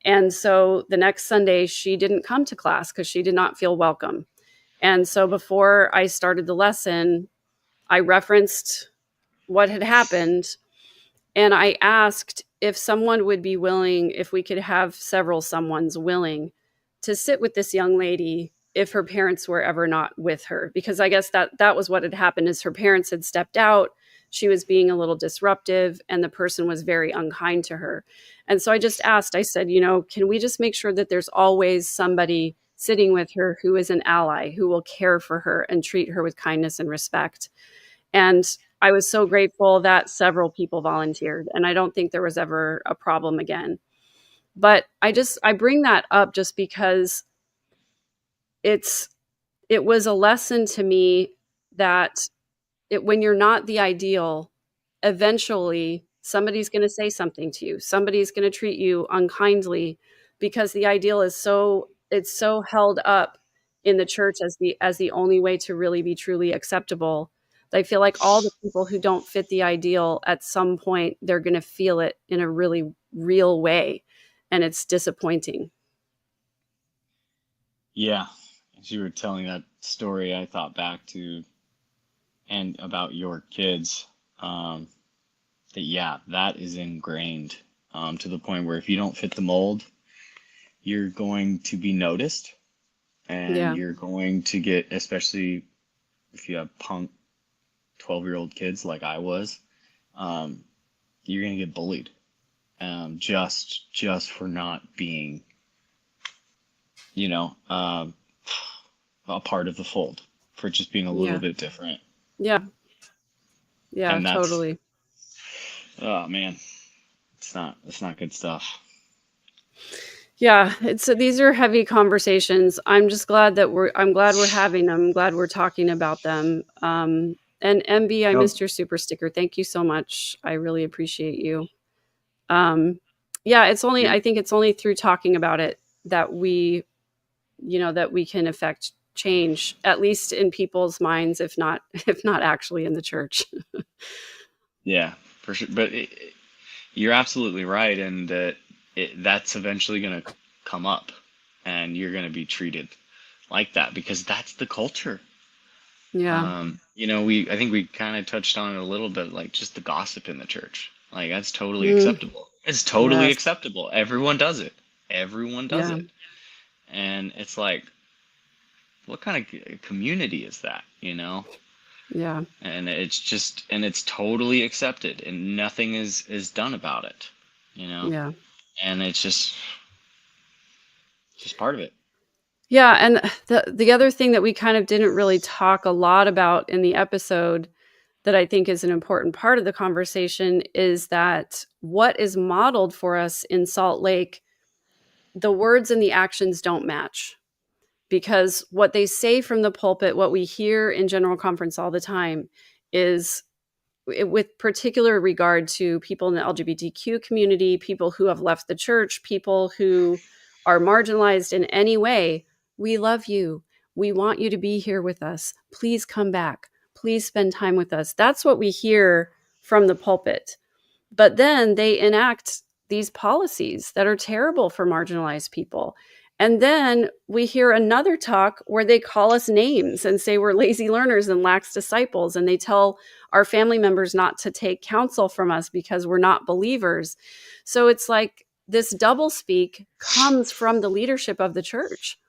And so the next Sunday, she didn't come to class because she did not feel welcome. And so before I started the lesson, I referenced what had happened, and I asked if someone would be willing, if we could have several someones willing to sit with this young lady if her parents were ever not with her, because I guess that was what had happened, is her parents had stepped out, she was being a little disruptive, and the person was very unkind to her. And so I just asked, I said, can we just make sure that there's always somebody sitting with her who is an ally, who will care for her and treat her with kindness and respect? And I was so grateful that several people volunteered, and I don't think there was ever a problem again. But I bring that up just because it's it was a lesson to me that when you're not the ideal, eventually somebody's going to say something to you. Somebody's going to treat you unkindly, because the ideal is it's so held up in the church as the only way to really be truly acceptable. I feel like all the people who don't fit the ideal, at some point they're going to feel it in a really real way, and it's disappointing. Yeah. As you were telling that story, I thought back to and about your kids. Um, that yeah, that is ingrained to the point where if you don't fit the mold, you're going to be noticed, and Yeah. you're going to get, especially if you have punk 12-year-old kids like I was, um, you're gonna get bullied, just for not being, you know, a part of the fold, for just being a little Yeah. bit different. Yeah. Yeah, And that's, totally. oh man, it's not good stuff. Yeah, these are heavy conversations. I'm glad we're having them. I'm glad we're talking about them. And MB, I Nope. missed your super sticker. Thank you so much. I really appreciate you. Um, yeah, You're, I think it's only through talking about it that that we can affect change, at least in people's minds, if not if not actually in the church. yeah, for sure. But you're absolutely right, and that's eventually gonna come up, and you're gonna be treated like that because that's the culture. Yeah. I think we kind of touched on it a little bit, like just the gossip in the church. Like that's totally Mm, acceptable. It's totally yes. acceptable. Everyone does it. Everyone does Yeah. it. And it's like, what kind of community is that, you know? Yeah. And it's totally accepted, and nothing is done about it, you know? Yeah. And it's just part of it. Yeah, and the other thing that we kind of didn't really talk a lot about in the episode, that I think is an important part of the conversation, is that what is modeled for us in Salt Lake, the words and the actions don't match. Because what they say from the pulpit, what we hear in general conference all the time, is with particular regard to people in the LGBTQ community, people who have left the church, people who are marginalized in any way, we love you. We want you to be here with us. Please come back. Please spend time with us. That's what we hear from the pulpit. But then they enact these policies that are terrible for marginalized people. And then we hear another talk where they call us names and say we're lazy learners and lax disciples. And they tell our family members not to take counsel from us because we're not believers. So it's like this doublespeak comes from the leadership of the church.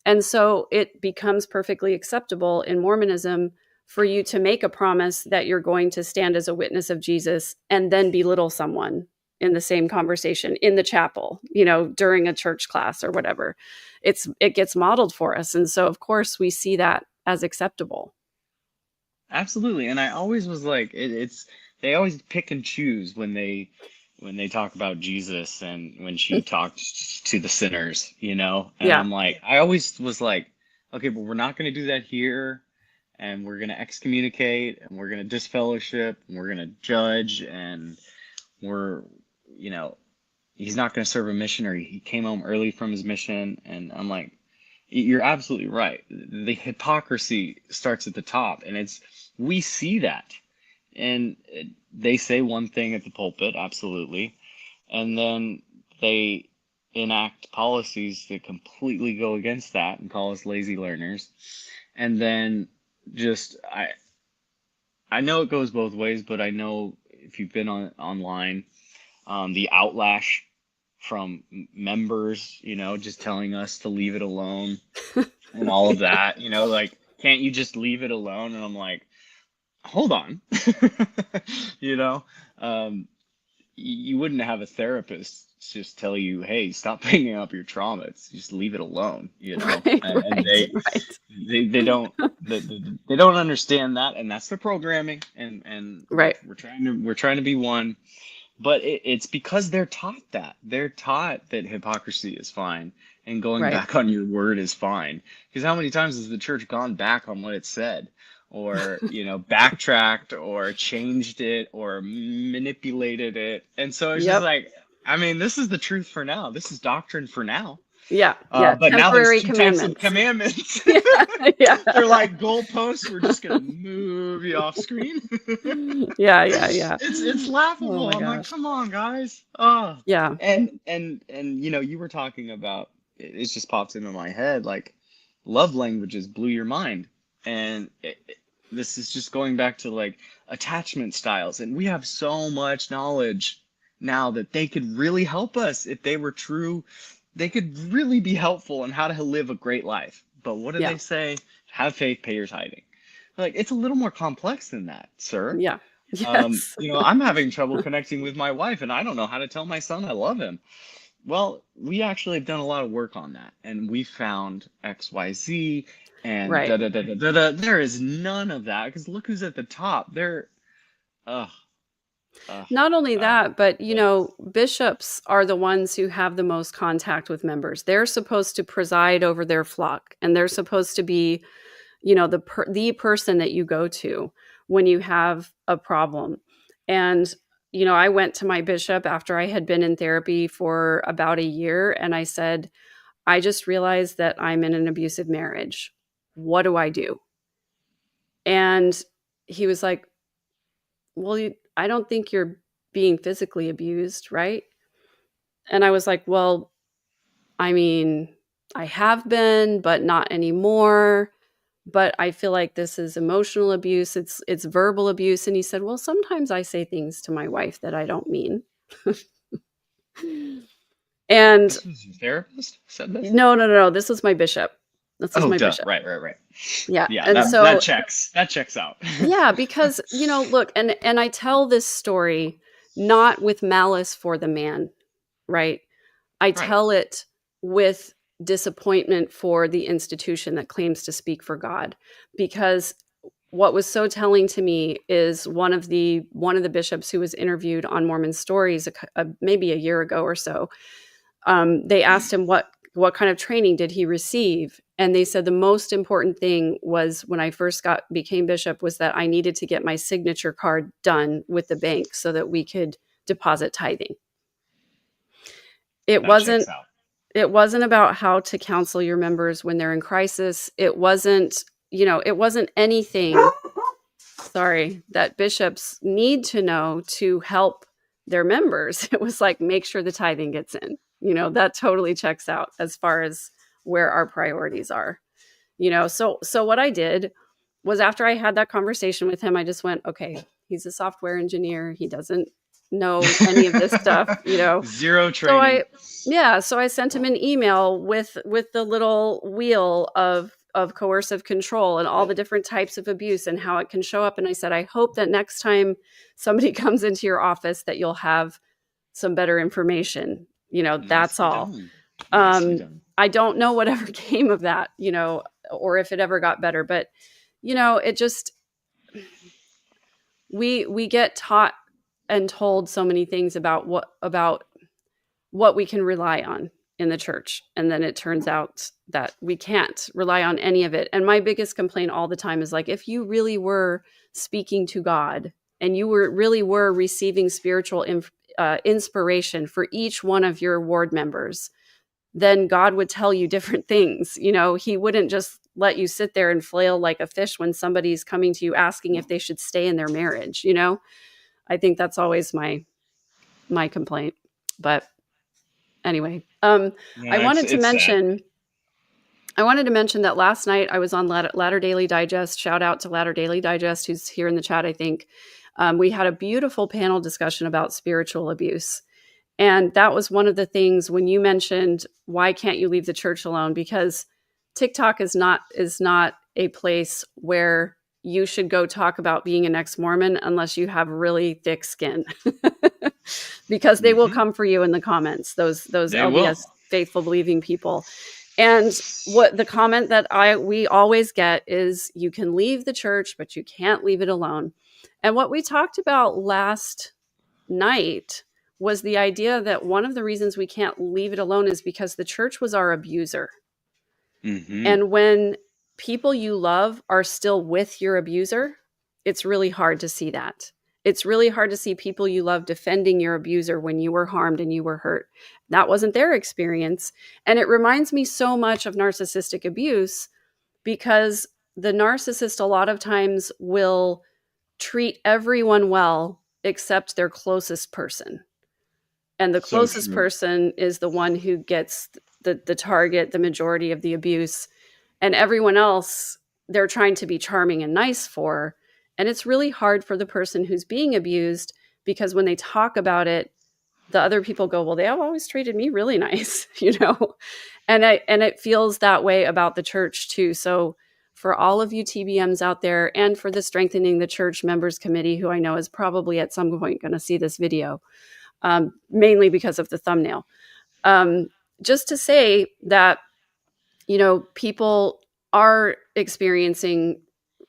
And so it becomes perfectly acceptable in Mormonism for you to make a promise that you're going to stand as a witness of Jesus and then belittle someone in the same conversation in the chapel, during a church class or whatever. It gets modeled for us. And so of course we see that as acceptable. Absolutely. And I always was like, it's they always pick and choose when they talk about Jesus and when she talked to the sinners, you know? And Yeah. I'm like, I always was like, okay, but we're not going to do that here, and we're going to excommunicate, and we're going to disfellowship, and we're going to judge, and we're, you know, he's not going to serve a mission, or he came home early from his mission. And I'm like, you're absolutely right. The hypocrisy starts at the top, and we see that. And they say one thing at the pulpit, absolutely, and then they enact policies that completely go against that and call us lazy learners. And then just I know it goes both ways, but I know if you've been online, the outlash from members, just telling us to leave it alone and all of that, like, can't you just leave it alone? And I'm like, hold on. you know, you wouldn't have a therapist just tell you, hey, stop bringing up your trauma. Just leave it alone, Right, and right. they don't they don't understand that, and that's the programming, and Right. we're trying to be one. But it's because they're taught that hypocrisy is fine and going Right. back on your word is fine. Because how many times has the church gone back on what it said, or backtracked, or changed it, or manipulated it? And so it's just Yep. like, I mean, this is the truth for now. This is doctrine for now. Yeah. But now there's Temporary two types of commandments. commandments. Yeah. They're like goalposts. We're just gonna move you off screen. Yeah. It's Oh laughable. my I'm like, gosh. come on, guys. Oh, Yeah. and you were talking about it just pops into my head, like, love languages blew your mind, and this is just going back to like attachment styles, and we have so much knowledge now that they could really help us if they were true. They could really be helpful in how to live a great life. But what do Yeah. they say? Have faith, pay your tithing. Like, it's a little more complex than that, sir. Yeah. Yes. I'm having trouble connecting with my wife, and I don't know how to tell my son I love him. Well, we actually have done a lot of work on that, and we found XYZ and Right. da da da da da da. There is none of that, because look who's at the top. They're, uh, Not only that, but goodness. bishops are the ones who have the most contact with members. They're supposed to preside over their flock, and they're supposed to be, the person that you go to when you have a problem. And I went to my bishop after I had been in therapy for about a year, and I said, I just realized that I'm in an abusive marriage. What do I do? And he was like, well, I don't think you're being physically abused, right? And I was like, well, I mean, I have been, but not anymore. But I feel like this is emotional abuse. It's verbal abuse. And he said, well, sometimes I say things to my wife that I don't mean. And This was your therapist said this? no. This was my bishop. This was Oh, my duh. bishop. Right. Yeah. Yeah, And that so, checks. That checks out. yeah, because, look, and I tell this story not with malice for the man, right? I Right. tell it with disappointment for the institution that claims to speak for God, because what was so telling to me is one of the bishops who was interviewed on Mormon Stories maybe a year ago or so. They asked him what kind of training did he receive, and they said the most important thing was, when I first became bishop, was that I needed to get my signature card done with the bank so that we could deposit tithing. It That checks wasn't out. It wasn't about how to counsel your members when they're in crisis. It wasn't anything, sorry, that bishops need to know to help their members. It was like, make sure the tithing gets in. That totally checks out as far as where our priorities are. So what I did was, after I had that conversation with him, I just went, okay, he's a software engineer. He doesn't know any of this stuff, Zero training. So I sent him an email with the little wheel of coercive control and all the different types of abuse and how it can show up. And I said, I hope that next time somebody comes into your office that you'll have some better information. That's Nicely all. done. Nicely done. I don't know whatever came of that, or if it ever got better, but it just, we get taught and told so many things about what we can rely on in the church. And then it turns out that we can't rely on any of it. And my biggest complaint all the time is, like, if you really were speaking to God and you really were receiving spiritual inspiration for each one of your ward members, then God would tell you different things. He wouldn't just let you sit there and flail like a fish when somebody's coming to you asking if they should stay in their marriage. I think that's always my complaint. But anyway, Yeah, I wanted to it's sad. mention that last night I was on Ladder Daily Digest. Shout out to Ladder Daily Digest, who's here in the chat, I think. We had a beautiful panel discussion about spiritual abuse. And that was one of the things when you mentioned, why can't you leave the church alone? Because TikTok is not a place where you should go talk about being an ex-Mormon unless you have really thick skin. Because they will come for you in the comments, those LDS faithful believing people. And what the comment that we always get is, you can leave the church, but you can't leave it alone. And what we talked about last night was the idea that one of the reasons we can't leave it alone is because the church was our abuser. And when people you love are still with your abuser, it's really hard to see that. It's really hard to see people you love defending your abuser when you were harmed and you were hurt. That wasn't their experience. And it reminds me so much of narcissistic abuse, because the narcissist a lot of times will treat everyone well except their closest person. And the closest person is the one who gets the target, the majority of the abuse. And everyone else, they're trying to be charming and nice for. And it's really hard for the person who's being abused, because when they talk about it, the other people go, well, they have always treated me really nice, And it feels that way about the church too. So for all of you TBMs out there, and for the Strengthening the Church Members Committee, who I know is probably at some point going to see this video, mainly because of the thumbnail, just to say that, people are experiencing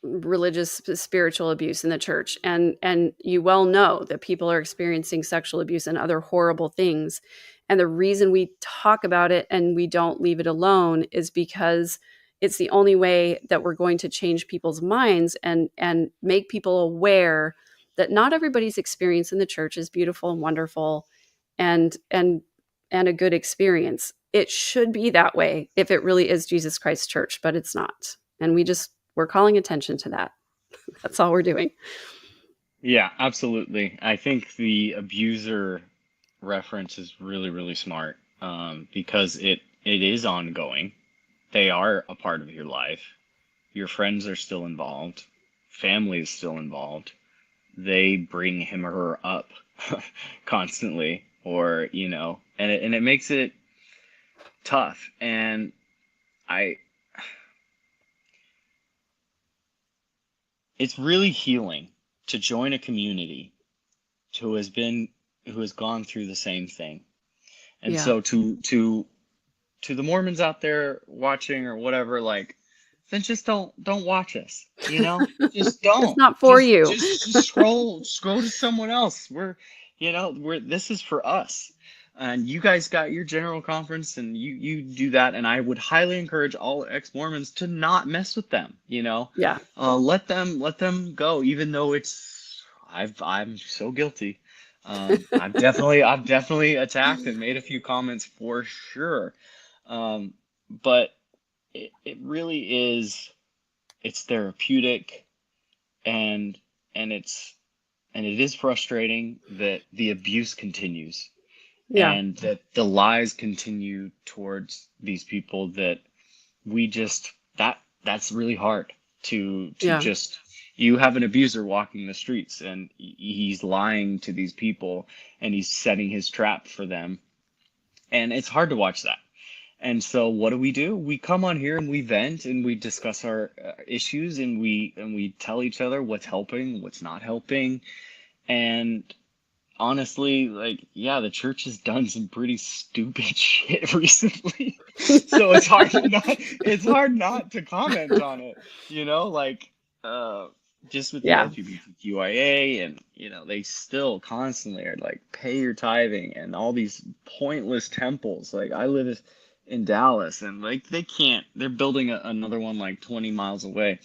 religious, spiritual abuse in the church. And you well know that people are experiencing sexual abuse and other horrible things. And the reason we talk about it and we don't leave it alone is because it's the only way that we're going to change people's minds and make people aware that not everybody's experience in the church is beautiful and wonderful and a good experience. It should be that way if it really is Jesus Christ Church, but it's not. And we're calling attention to that. That's all we're doing. Yeah, absolutely. I think the abuser reference is really, really smart, because it is ongoing. They are a part of your life. Your friends are still involved. Family is still involved. They bring him or her up constantly, or, and it makes it tough. And it's really healing to join a community who has gone through the same thing. And so to the Mormons out there watching or whatever, then just don't watch us, just don't. It's not for you. Just scroll to someone else. This is for us. And you guys got your general conference and you do that. And I would highly encourage all ex-Mormons to not mess with them, Yeah. Let them go, even though I'm so guilty. I've definitely attacked and made a few comments for sure. But it really is, it's therapeutic, and it is frustrating that the abuse continues. Yeah. And that the lies continue towards these people, that that's really hard to just, you have an abuser walking the streets and he's lying to these people and he's setting his trap for them. And it's hard to watch that. And so what do? We come on here and we vent and we discuss our issues, and we tell each other what's helping, what's not helping. And honestly, the church has done some pretty stupid shit recently. So it's hard not to comment on it, just with the LGBTQIA, and they still constantly are pay your tithing and all these pointless temples. I live in Dallas, and they're building another one 20 miles away,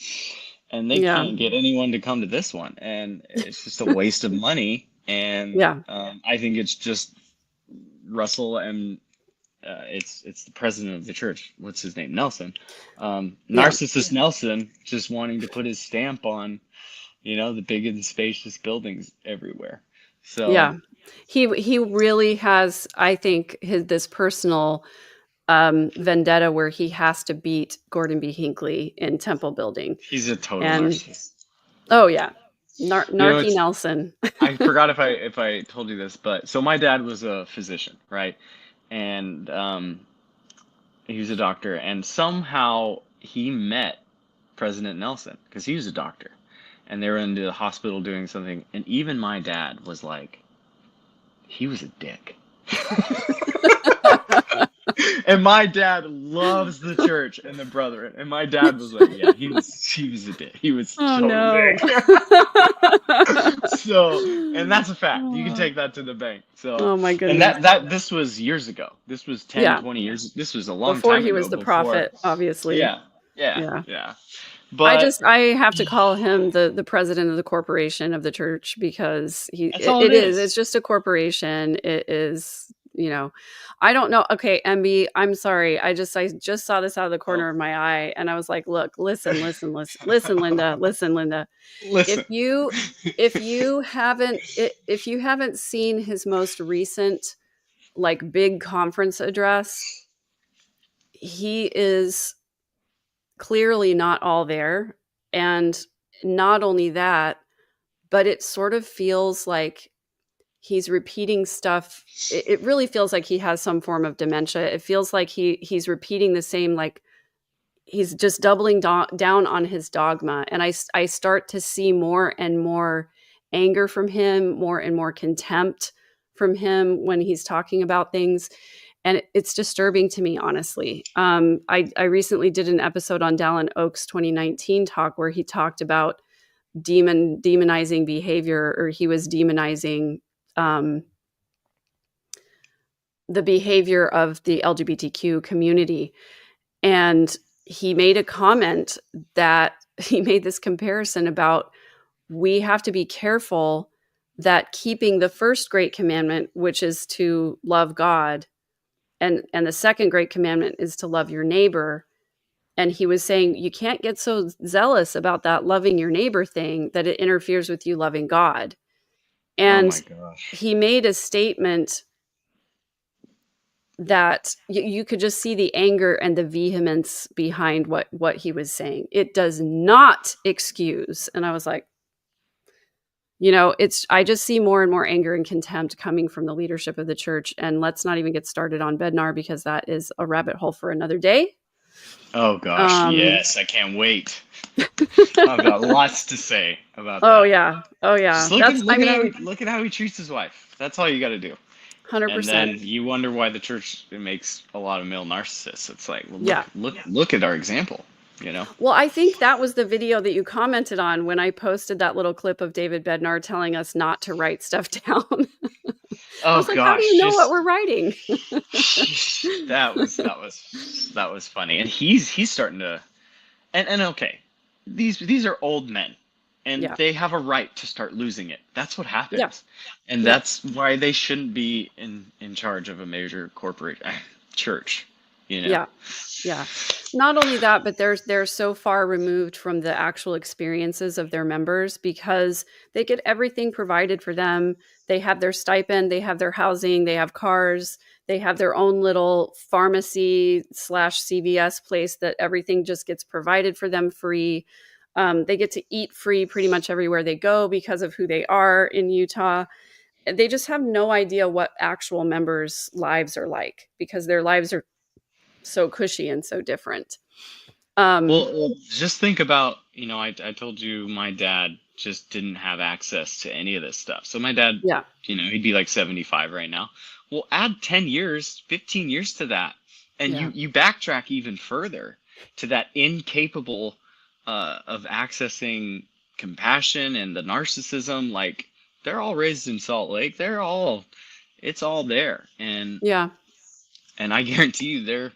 and they can't get anyone to come to this one, and it's just a waste of money. And Yeah. I think it's just Russell and it's the president of the church. What's his name? Nelson. Yeah. Narcissist Nelson just wanting to put his stamp on, the big and spacious buildings everywhere. So Yeah. He really has, I think, this personal vendetta where he has to beat Gordon B. Hinckley in temple building. he's a total And narcissist. oh yeah, Narky It's Nelson. I forgot if I told you this, but so my dad was a physician, right? And he was a doctor, and somehow he met President Nelson because he was a doctor, and they were in the hospital doing something, and even my dad was like, he was a dick. And my dad loves the church and the brethren, and my dad was like, yeah, he was a dick. He was Oh total no. dick. So, and that's a fact. You can take that to the bank. So, Oh my and goodness. that this was years ago. This was 10, Yeah. 20 years. This was a long Before time he ago was the before. prophet, obviously. Yeah. Yeah. Yeah. Yeah. But I have to call him the president of the corporation of the church because that's all it it is. is. It's just a corporation. It is, I don't know. Okay, MB, I'm sorry. I just saw this out of the Oh. corner of my eye and I was like, look, listen, Linda, listen, Linda. Listen. If you haven't seen his most recent like big conference address, he is clearly not all there. And not only that, but it sort of feels like he's repeating stuff. It really feels like he has some form of dementia. It feels like he's repeating the same, like he's just doubling down on his dogma. And I start to see more and more anger from him, more and more contempt from him when he's talking about things. And it's disturbing to me, honestly. I recently did an episode on Dallin Oak's 2019 talk where he talked about demonizing behavior, or he was demonizing the behavior of the LGBTQ community. And he made a comment that he made this comparison about we have to be careful that keeping the first great commandment, which is to love God, and the second great commandment is to love your neighbor. And he was saying you can't get so zealous about that loving your neighbor thing that it interferes with you loving God. Oh And my gosh. he made a statement that you could just see the anger and the vehemence behind what he was saying. It does not excuse. And I was like, I just see more and more anger and contempt coming from the leadership of the church. And let's not even get started on Bednar because that is a rabbit hole for another day. Oh gosh, yes, I can't wait. I've got lots to say about Oh that. yeah. Oh yeah. Just look at how he treats his wife. That's all you got to do. 100%. And then you wonder why the church makes a lot of male narcissists. It's like, well, Yeah. look at our example. Well, I think that was the video that you commented on when I posted that little clip of David Bednar telling us not to write stuff down. I was like, how do you know what we're writing? that was funny. And he's starting to, and okay, these are old men, and they have a right to start losing it. That's what happens. Yeah. And that's why they shouldn't be in charge of a major corporate church. Yeah. Not only that, but they're so far removed from the actual experiences of their members because they get everything provided for them. They have their stipend, they have their housing, they have cars, they have their own little pharmacy / CVS place that everything just gets provided for them free. They get to eat free pretty much everywhere they go because of who they are in Utah. They just have no idea what actual members' lives are like because their lives are so cushy and so different. Well, just think about, I told you my dad just didn't have access to any of this stuff. So my dad, he'd be like 75 right now. Well, add 10 years, 15 years to that. And you backtrack even further to that incapable of accessing compassion and the narcissism. Like, they're all raised in Salt Lake. It's all there. And I guarantee you they're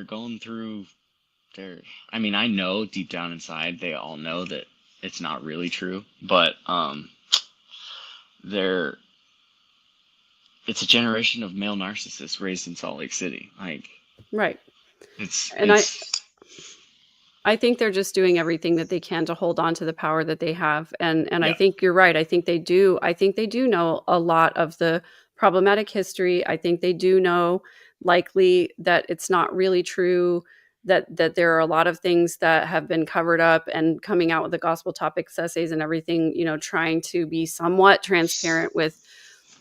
going through I know deep down inside they all know that it's not really true, but they're it's a generation of male narcissists raised in Salt Lake City. Like, Right. it's And it's I think they're just doing everything that they can to hold on to the power that they have. And I yeah, think you're right. I think they do. I think they do know a lot of the problematic history. I think they do know likely that it's not really true, that there are a lot of things that have been covered up, and coming out with the gospel topics essays and everything, trying to be somewhat transparent with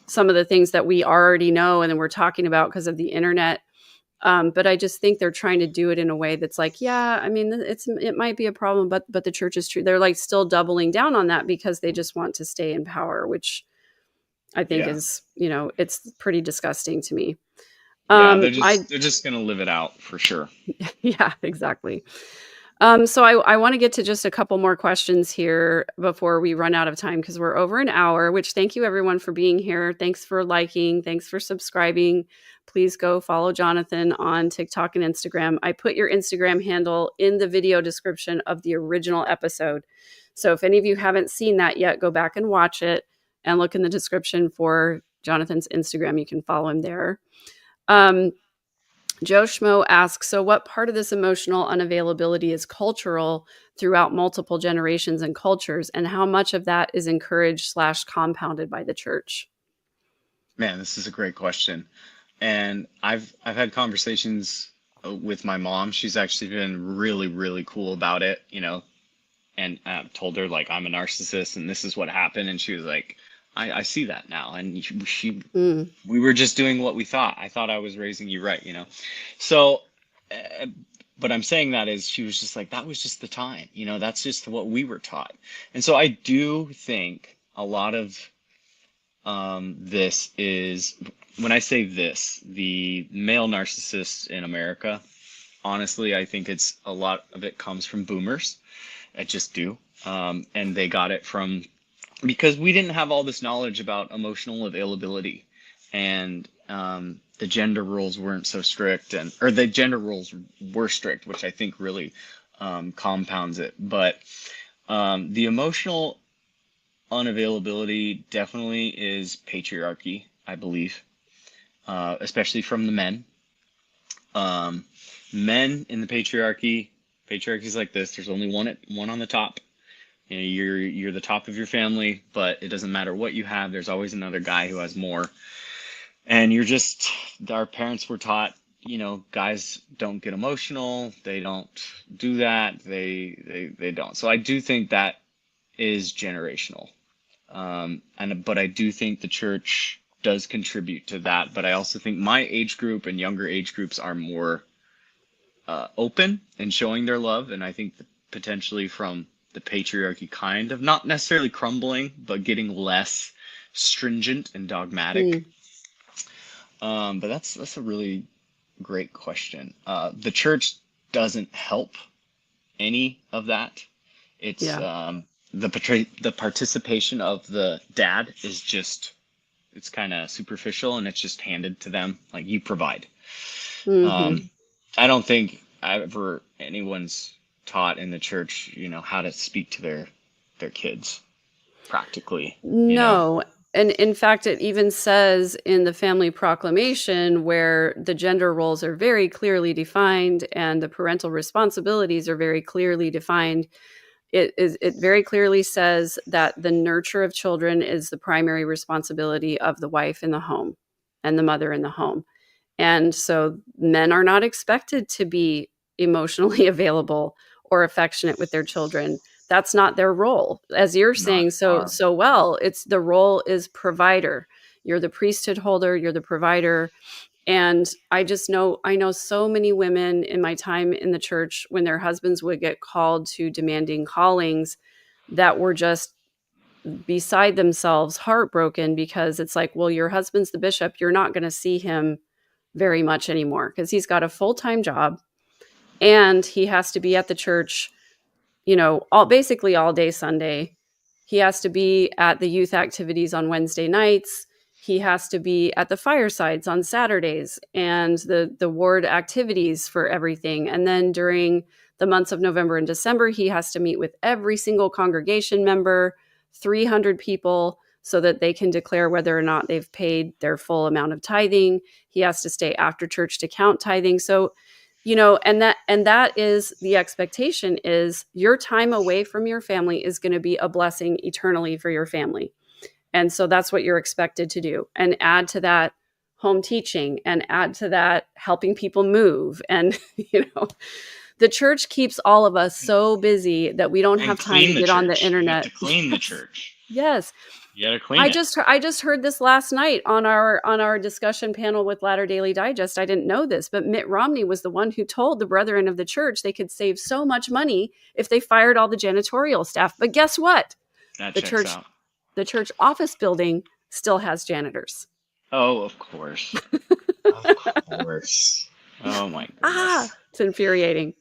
some of the things that we already know and then we're talking about because of the internet. But I just think they're trying to do it in a way that's like, yeah, I mean, it might be a problem, but the church is true. They're like still doubling down on that because they just want to stay in power, which I think yeah, is, it's pretty disgusting to me. yeah. I They're just gonna live it out for sure. Yeah, exactly. So I want to get to just a couple more questions here before we run out of time, because we're over an hour, which thank you everyone for being here. Thanks for liking. Thanks for subscribing. Please go follow Johnathan on TikTok and Instagram. I put your Instagram handle in the video description of the original episode. So if any of you haven't seen that yet, go back and watch it and look in the description for Jonathan's Instagram. You can follow him there. Joe Schmo asks, so what part of this emotional unavailability is cultural throughout multiple generations and cultures, and how much of that is encouraged/compounded by the church? Man, this is a great question, and I've had conversations with my mom. She's actually been really really cool about it, and I've told her like I'm a narcissist and this is what happened, and she was like, I see that now, and Mm, we were just doing what we thought. I thought I was raising you right. So, uh, but I'm saying that is she was just like, that was just the time, that's just what we were taught. And so I do think a lot of this is, when I say this, the male narcissists in America, honestly, I think it's a lot of it comes from boomers. I just do. And they got it from because we didn't have all this knowledge about emotional availability, and the gender rules weren't so strict, or the gender rules were strict, which I think really compounds it. But the emotional unavailability definitely is patriarchy, I believe, especially from the men. Men in the patriarchy is like this. There's only one on the top. You're the top of your family, but it doesn't matter what you have. There's always another guy who has more. And our parents were taught, guys don't get emotional. They don't do that. They don't. So I do think that is generational. But I do think the church does contribute to that. But I also think my age group and younger age groups are more open and showing their love. And I think potentially from the patriarchy kind of not necessarily crumbling, but getting less stringent and dogmatic. But that's a really great question. The church doesn't help any of that. It's yeah. the participation of the dad is just, it's kind of superficial, and it's just handed to them like you provide. Mm-hmm. I don't think anyone's taught in the church, how to speak to their kids practically. No. And in fact, it even says in the family proclamation, where the gender roles are very clearly defined and the parental responsibilities are very clearly defined. It very clearly says that the nurture of children is the primary responsibility of the wife in the home and the mother in the home. And so men are not expected to be emotionally available or affectionate with their children. That's not their role. As you're Not saying so well, it's the role is provider. You're the priesthood holder, you're the provider. And I know so many women in my time in the church, when their husbands would get called to demanding callings, that were just beside themselves, heartbroken, because it's like, well, your husband's the bishop. You're not going to see him very much anymore because he's got a full-time job and he has to be at the church, basically all day Sunday. He has to be at the youth activities on Wednesday nights. He has to be at the firesides on Saturdays and the ward activities for everything. And then during the months of November and December, he has to meet with every single congregation member, 300 people. so that they can declare whether or not they've paid their full amount of tithing. He has to stay after church to count tithing. So, and that is the expectation, is your time away from your family is going to be a blessing eternally for your family. And so that's what you're expected to do. And add to that home teaching, and add to that helping people move. And, the church keeps all of us so busy that we don't have time to get on the internet. You have to clean the church. Yes. You gotta clean it. I just heard this last night on our discussion panel with Latter Daily Digest. I didn't know this, but Mitt Romney was the one who told the brethren of the church they could save so much money if they fired all the janitorial staff. But guess what? The church office building still has janitors. Oh, of course. Of course. Oh my goodness. It's infuriating.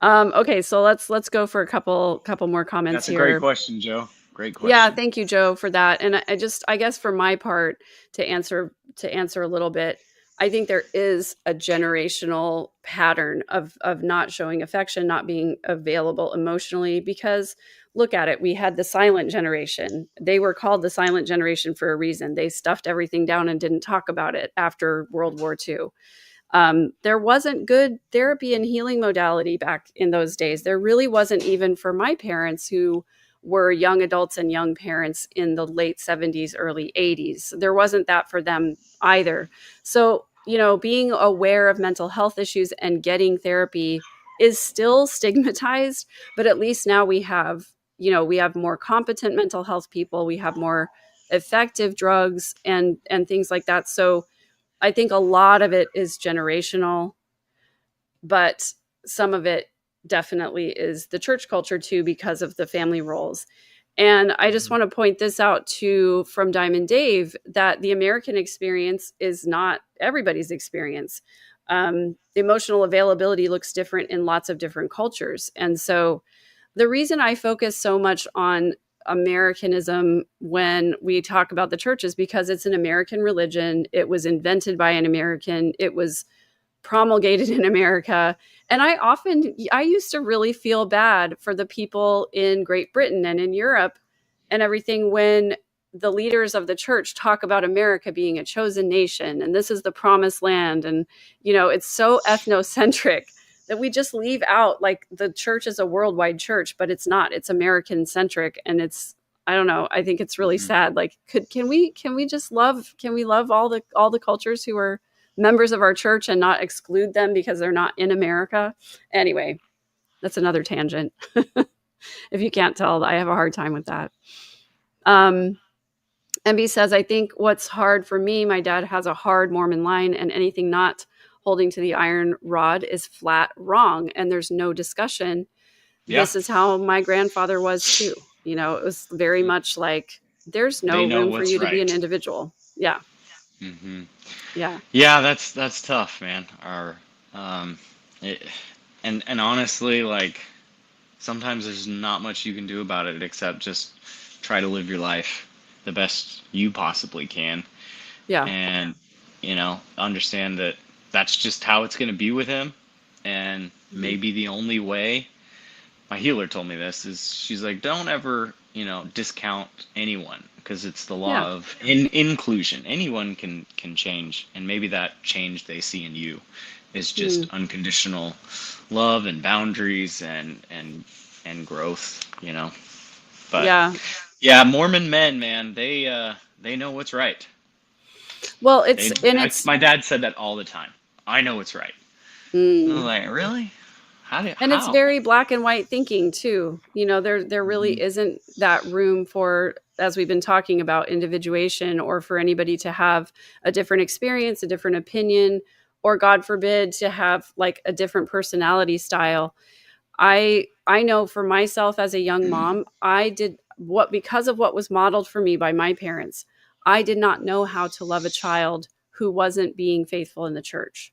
Okay, so let's go for a couple more comments here. That's a great question, Joe. Great question. Yeah, thank you, Joe, for that. And I guess for my part, to answer a little bit, I think there is a generational pattern of not showing affection, not being available emotionally, because look at it. We had the silent generation. They were called the silent generation for a reason. They stuffed everything down and didn't talk about it after World War II. There wasn't good therapy and healing modality back in those days. There really wasn't, even for my parents, who were young adults and young parents in the late 70s, early 80s. There wasn't that for them either. So, being aware of mental health issues and getting therapy is still stigmatized, but at least now we have more competent mental health people. We have more effective drugs and things like that. So I think a lot of it is generational, but some of it definitely is the church culture too, because of the family roles. And I just want to point this out too, from Diamond Dave, that the American experience is not everybody's experience. Emotional availability looks different in lots of different cultures. And so the reason I focus so much on Americanism when we talk about the church is because it's an American religion. It was invented by an American. It was promulgated in America. And I used to really feel bad for the people in Great Britain and in Europe and everything when the leaders of the church talk about America being a chosen nation and this is the promised land. And, it's so ethnocentric that we just leave out like the church is a worldwide church, but it's not. It's American centric. And I don't know. I think it's really sad. Like, can we love all the cultures who are members of our church and not exclude them because they're not in America? Anyway, that's another tangent. If you can't tell, I have a hard time with that. MB says, I think what's hard for me, my dad has a hard Mormon line, and anything not holding to the iron rod is flat wrong. And there's no discussion. Yeah. This is how my grandfather was too. It was very much like, there's no room for you to be an individual. Yeah. Mm-hmm. Yeah. Yeah. That's tough, man. And honestly, like, sometimes there's not much you can do about it except just try to live your life the best you possibly can. Yeah. And, understand that that's just how it's going to be with him. And maybe the only way, my healer told me this, is she's like, don't ever, discount anyone, because it's the law of inclusion. Anyone can change. And maybe that change they see in you is just unconditional love and boundaries and growth, But yeah, Mormon men, man, they know what's right. Well, my dad said that all the time. I know what's right. I was like, really? How? It's very black and white thinking too. There really isn't that room for, as we've been talking about, individuation, or for anybody to have a different experience, a different opinion, or God forbid to have like a different personality style. I know for myself as a young mom, because of what was modeled for me by my parents, I did not know how to love a child who wasn't being faithful in the church.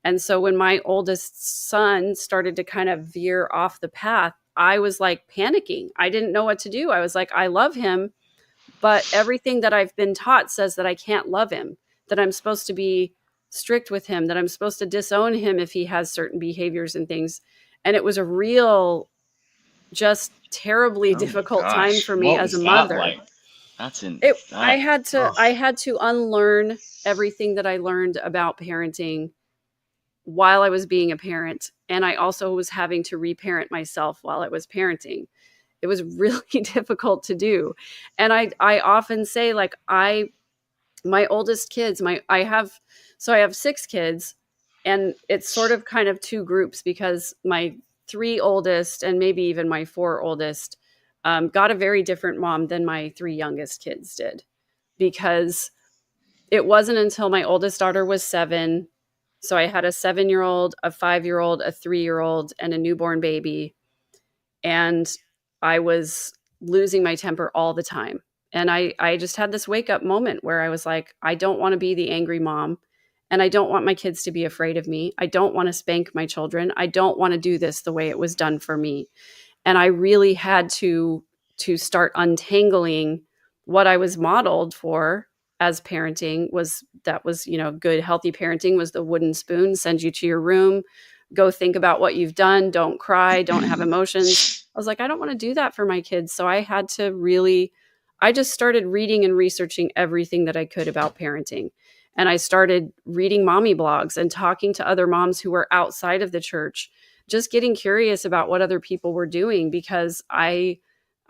And so when my oldest son started to kind of veer off the path, I was like panicking. I didn't know what to do. I was like, I love him, but everything that I've been taught says that I can't love him, that I'm supposed to be strict with him, that I'm supposed to disown him if he has certain behaviors and things. And it was a real, just terribly difficult time for me as a mother. That's in I that. had to Oh, unlearn everything that I learned about parenting while I was being a parent. And I also was having to reparent myself while I was parenting. It was really difficult to do. And I often say, like, my oldest kids, I have 6 kids, and it's sort of kind of two groups, because my 3 oldest and maybe even my 4 oldest got a very different mom than my 3 youngest kids did, because it wasn't until my oldest daughter was 7. So I had a 7-year old, a 5-year old, a 3-year old, and a newborn baby. And I was losing my temper all the time. And I just had this wake up moment where I was like, I don't want to be the angry mom. And I don't want my kids to be afraid of me. I don't want to spank my children. I don't want to do this the way it was done for me. And I really had to start untangling what I was modeled for as parenting. Was good healthy parenting was the wooden spoon, send you to your room, go think about what you've done, don't cry, don't have emotions. I was like, I don't want to do that for my kids. So I just started reading and researching everything that I could about parenting. And I started reading mommy blogs and talking to other moms who were outside of the church, just getting curious about what other people were doing, because I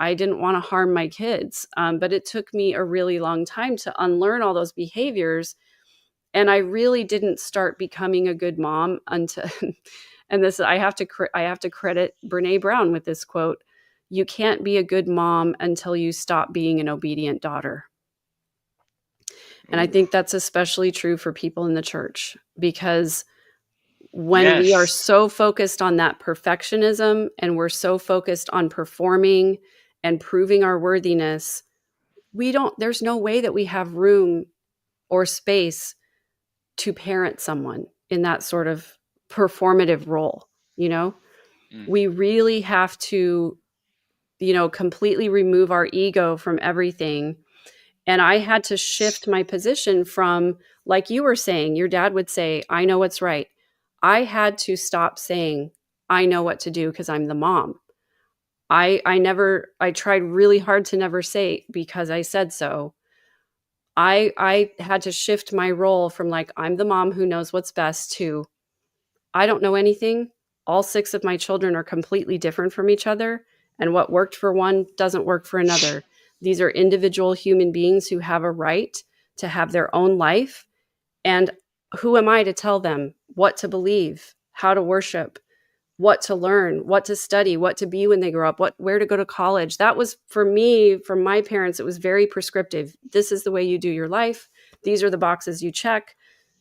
didn't want to harm my kids. But it took me a really long time to unlearn all those behaviors. And I really didn't start becoming a good mom until, and this, I have to credit Brene Brown with this quote: "You can't be a good mom until you stop being an obedient daughter." And I think that's especially true for people in the church, because when we are yes. so focused on that perfectionism, and we're so focused on performing and proving our worthiness, there's no way that we have room or space to parent someone in that sort of performative role. You know, Mm. we really have to, completely remove our ego from everything. And I had to shift my position from, like you were saying, your dad would say, I know what's right. I had to stop saying, I know what to do, because I'm the mom. I tried really hard to never say, because I said so. I had to shift my role from, like, I'm the mom who knows what's best, to I don't know anything. All 6 of my children are completely different from each other, and what worked for one doesn't work for another. These are individual human beings who have a right to have their own life. And who am I to tell them what to believe, how to worship, what to learn, what to study, what to be when they grow up, where to go to college? That was, for me, from my parents, it was very prescriptive. This is the way you do your life. These are the boxes you check.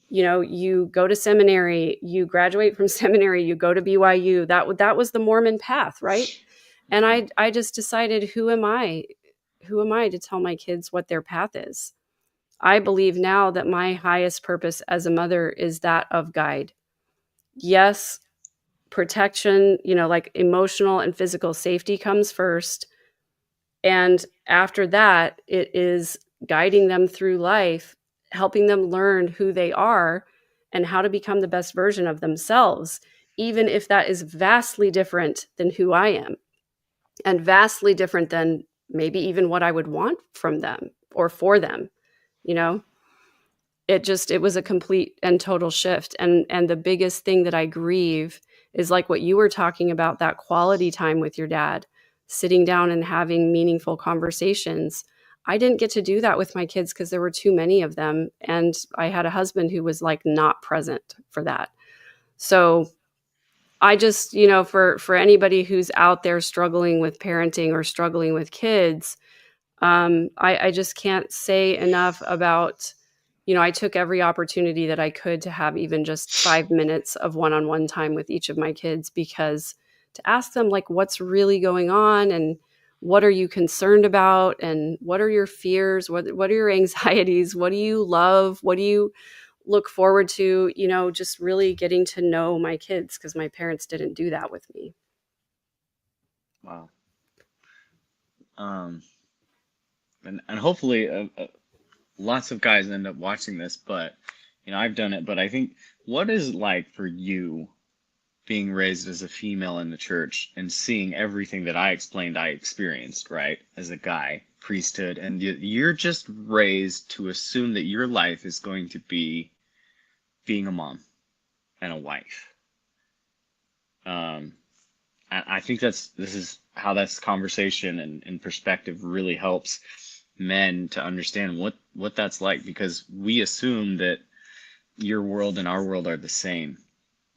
You go to seminary, you graduate from seminary, you go to BYU. That was the Mormon path, right? And I just decided, who am I? Who am I to tell my kids what their path is? I believe now that my highest purpose as a mother is that of guide. Yes, protection, like emotional and physical safety comes first. And after that, it is guiding them through life, helping them learn who they are and how to become the best version of themselves, even if that is vastly different than who I am, and vastly different than maybe even what I would want from them or for them. You know, it was a complete and total shift. And the biggest thing that I grieve is, like what you were talking about, that quality time with your dad, sitting down and having meaningful conversations. I didn't get to do that with my kids because there were too many of them, and I had a husband who was, like, not present for that. So I just, for anybody who's out there struggling with parenting or struggling with kids, I just can't say enough about, I took every opportunity that I could to have even just 5 minutes of one-on-one time with each of my kids, because to ask them, like, what's really going on, and what are you concerned about, and what are your fears, what are your anxieties, what do you love, what do you look forward to, just really getting to know my kids, because my parents didn't do that with me. Wow. And hopefully lots of guys end up watching this, but I've done it. But I think, what is it like for you being raised as a female in the church and seeing everything that I explained I experienced, right, as a guy, priesthood, and you're just raised to assume that your life is going to be being a mom and a wife. I think this is how this conversation and perspective really helps men to understand what that's like, because we assume that your world and our world are the same,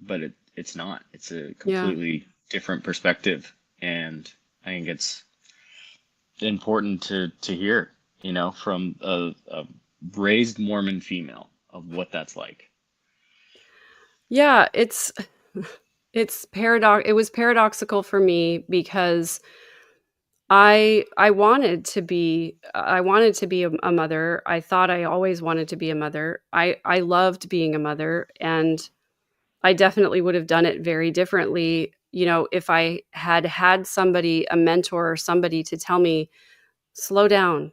but it's not. It's a Yeah. completely different perspective, and I think it's important to hear, from a raised Mormon female of what that's like. Yeah, it was paradoxical for me because I wanted to be a mother. I thought I always wanted to be a mother. I loved being a mother, and I definitely would have done it very differently, if I had somebody, a mentor or somebody to tell me, slow down.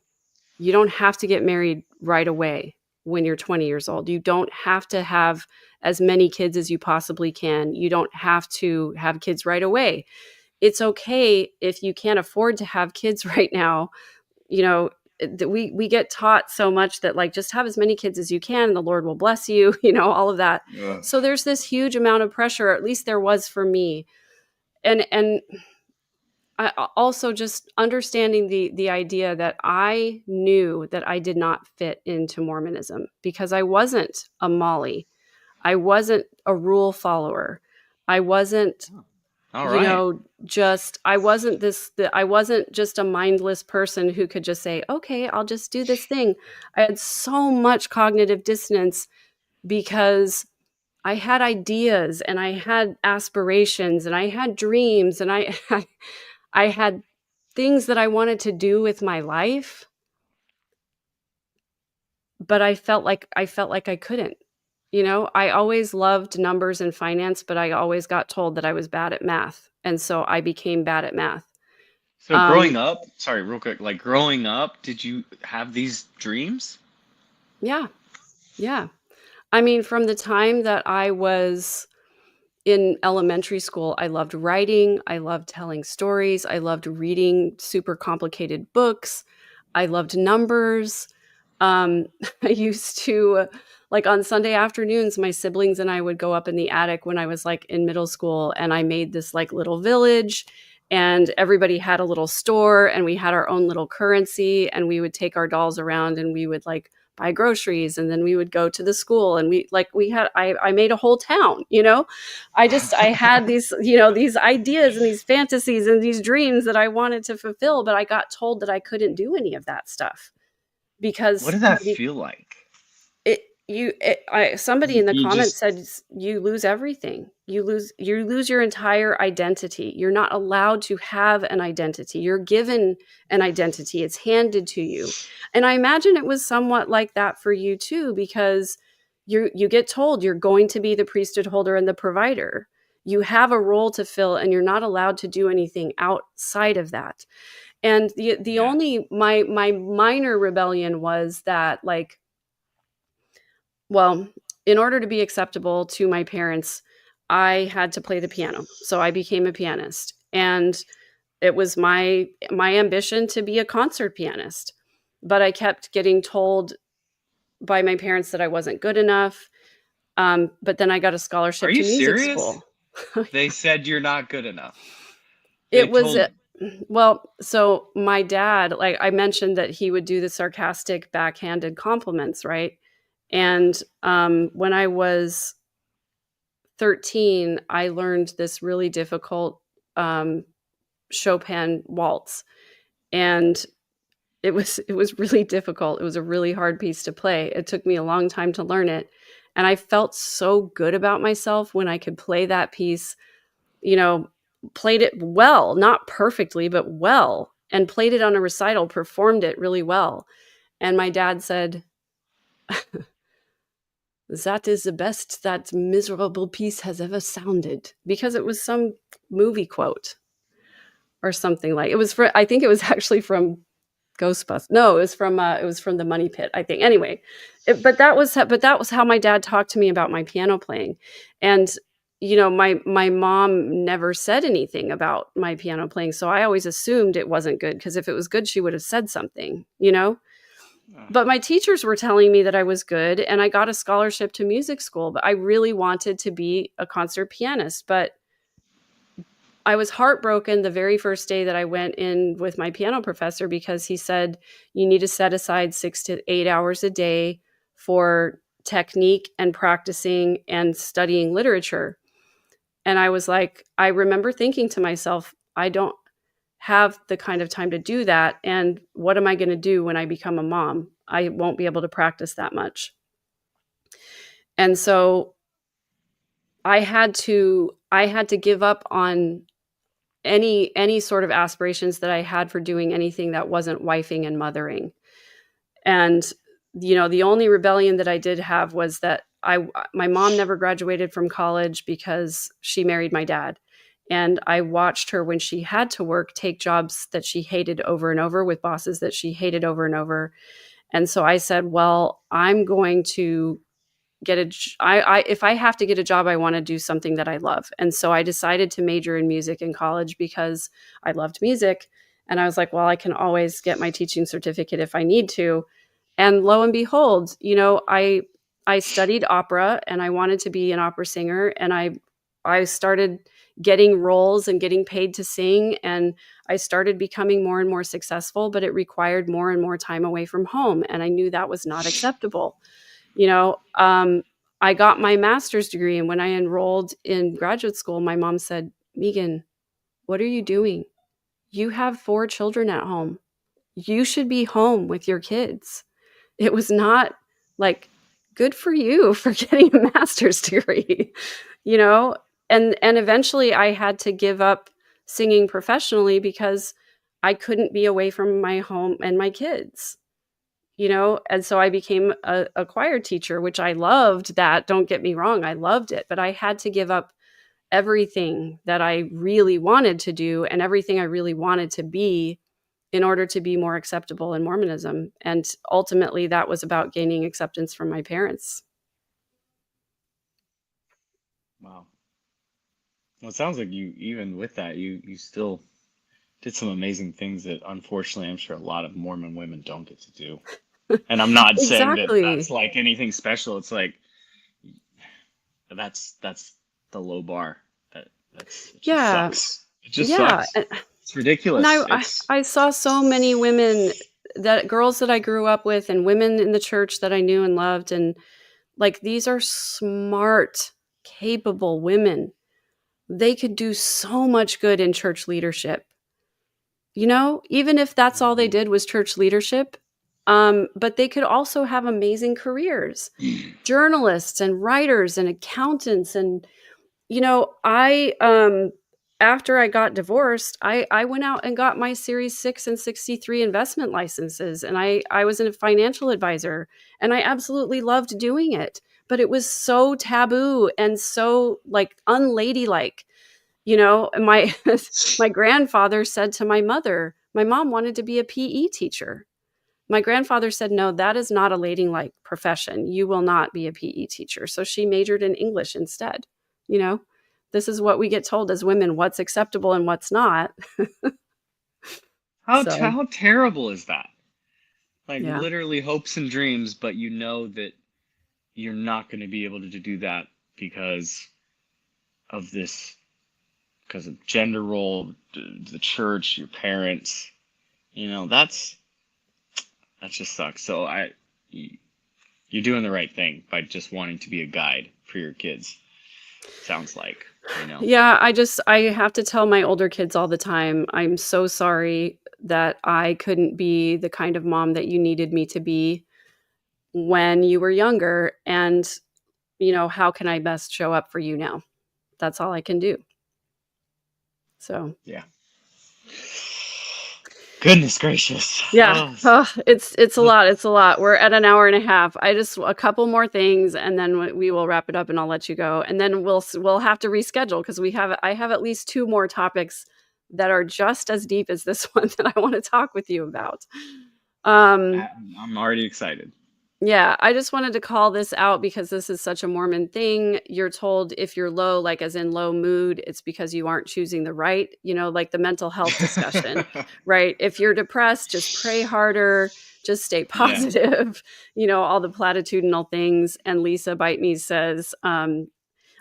You don't have to get married right away when you're 20 years old. You don't have to have as many kids as you possibly can. You don't have to have kids right away. It's okay if you can't afford to have kids right now. We get taught so much that, like, just have as many kids as you can and the Lord will bless you, all of that. Ugh. So there's this huge amount of pressure, or at least there was for me. And I also just understanding the idea that I knew that I did not fit into Mormonism because I wasn't a Molly. I wasn't a rule follower. I wasn't, All right. I wasn't just a mindless person who could just say, okay, I'll just do this thing. I had so much cognitive dissonance because I had ideas and I had aspirations and I had dreams and I had things that I wanted to do with my life, but I felt like I couldn't. I always loved numbers and finance, but I always got told that I was bad at math, and so I became bad at math. So growing up, sorry, real quick, like growing up, did you have these dreams? Yeah, yeah. I mean, from the time that I was in elementary school, I loved writing. I loved telling stories. I loved reading super complicated books. I loved numbers. I used to, like, on Sunday afternoons, my siblings and I would go up in the attic when I was like in middle school, and I made this like little village, and everybody had a little store, and we had our own little currency, and we would take our dolls around and we would like buy groceries, and then we would go to the school, and I made a whole town. I had these, these ideas and these fantasies and these dreams that I wanted to fulfill, but I got told that I couldn't do any of that stuff What because did that feel like? somebody in the You comments just, said you lose everything. You lose your entire identity. You're not allowed to have an identity. You're given an identity. It's handed to you. And I imagine it was somewhat like that for you too, because you get told you're going to be the priesthood holder and the provider. You have a role to fill, and you're not allowed to do anything outside of that. And the yeah. only my minor rebellion was that, like, well, in order to be acceptable to my parents, I had to play the piano. So I became a pianist, and it was my ambition to be a concert pianist. But I kept getting told by my parents that I wasn't good enough. But then I got a Are scholarship you to music serious? school. They said you're not good enough. They It was told, well, so my dad, like I mentioned, that he would do the sarcastic backhanded compliments, right? And when I was 13, I learned this really difficult Chopin waltz, and it was really difficult. It was a really hard piece to play. It took me a long time to learn it, and I felt so good about myself when I could play that piece. You know, played it well, not perfectly, but well, and played it on a recital, performed it really well. And my dad said, that is the best that miserable piece has ever sounded, because it was some movie quote or something. Like, it was I think it was actually from Ghostbusters. No, it was from the Money Pit, I think. Anyway, but that was how my dad talked to me about my piano playing. And my mom never said anything about my piano playing. So I always assumed it wasn't good, because if it was good, she would have said something, But my teachers were telling me that I was good, and I got a scholarship to music school, but I really wanted to be a concert pianist. But I was heartbroken the very first day that I went in with my piano professor, because he said, you need to set aside 6 to 8 hours a day for technique and practicing and studying literature. And I was like, I remember thinking to myself, I don't have the kind of time to do that. And what am I going to do when I become a mom? I won't be able to practice that much. And so I had to give up on any sort of aspirations that I had for doing anything that wasn't wifing and mothering. And, the only rebellion that I did have was that my mom never graduated from college because she married my dad. And I watched her, when she had to work, take jobs that she hated over and over, with bosses that she hated over and over. And so I said, well, I'm going to get if I have to get a job, I want to do something that I love. And so I decided to major in music in college because I loved music. And I was like, well, I can always get my teaching certificate if I need to. And lo and behold, I studied opera, and I wanted to be an opera singer. And I started getting roles and getting paid to sing. And I started becoming more and more successful, but it required more and more time away from home. And I knew that was not acceptable. I got my master's degree. And when I enrolled in graduate school, my mom said, Megan, what are you doing? You have 4 children at home. You should be home with your kids. It was not like, good for you for getting a master's degree, and eventually I had to give up singing professionally because I couldn't be away from my home and my kids. And so I became a choir teacher, which I loved. That, don't get me wrong, I loved it, but I had to give up everything that I really wanted to do and everything I really wanted to be in order to be more acceptable in Mormonism. And ultimately that was about gaining acceptance from my parents. Wow. Well, it sounds like you, even with that, you still did some amazing things that unfortunately I'm sure a lot of Mormon women don't get to do. And I'm not saying that Exactly. that's like anything special. It's like that's the low bar. It just Yeah. sucks. It just Yeah. sucks. It's ridiculous. And I saw so many women, girls that I grew up with, and women in the church that I knew and loved. And like, these are smart, capable women. They could do so much good in church leadership, even if that's all they did was church leadership. But they could also have amazing careers, journalists and writers and accountants. And, after I got divorced, I went out and got my Series 6 and 63 investment licenses. And I was a financial advisor, and I absolutely loved doing it. But it was so taboo and so like unladylike. My my grandfather said to my mom wanted to be a PE teacher. My grandfather said, no, that is not a ladylike profession. You will not be a PE teacher. So she majored in English instead. This is what we get told as women, what's acceptable and what's not. How terrible is that? Like, Yeah. literally hopes and dreams, but you know that you're not going to be able to do that because of gender role, the church, your parents. That just sucks. So you're doing the right thing by just wanting to be a guide for your kids. Sounds like, Yeah, I have to tell my older kids all the time, I'm so sorry that I couldn't be the kind of mom that you needed me to be when you were younger. And, how can I best show up for you now? That's all I can do. So, yeah. Goodness gracious. yeah. It's a lot. It's a lot. We're at an hour and a half. A couple more things, and then we will wrap it up, and I'll let you go. And then we'll have to reschedule, because I have at least 2 more topics that are just as deep as this one that I want to talk with you about. I'm already excited. Yeah, I just wanted to call this out because this is such a Mormon thing. You're told if you're low, like as in low mood, it's because you aren't choosing the right, like the mental health discussion, right? If you're depressed, just pray harder, just stay Yeah. positive, all the platitudinal things. And Lisa Bite Me says,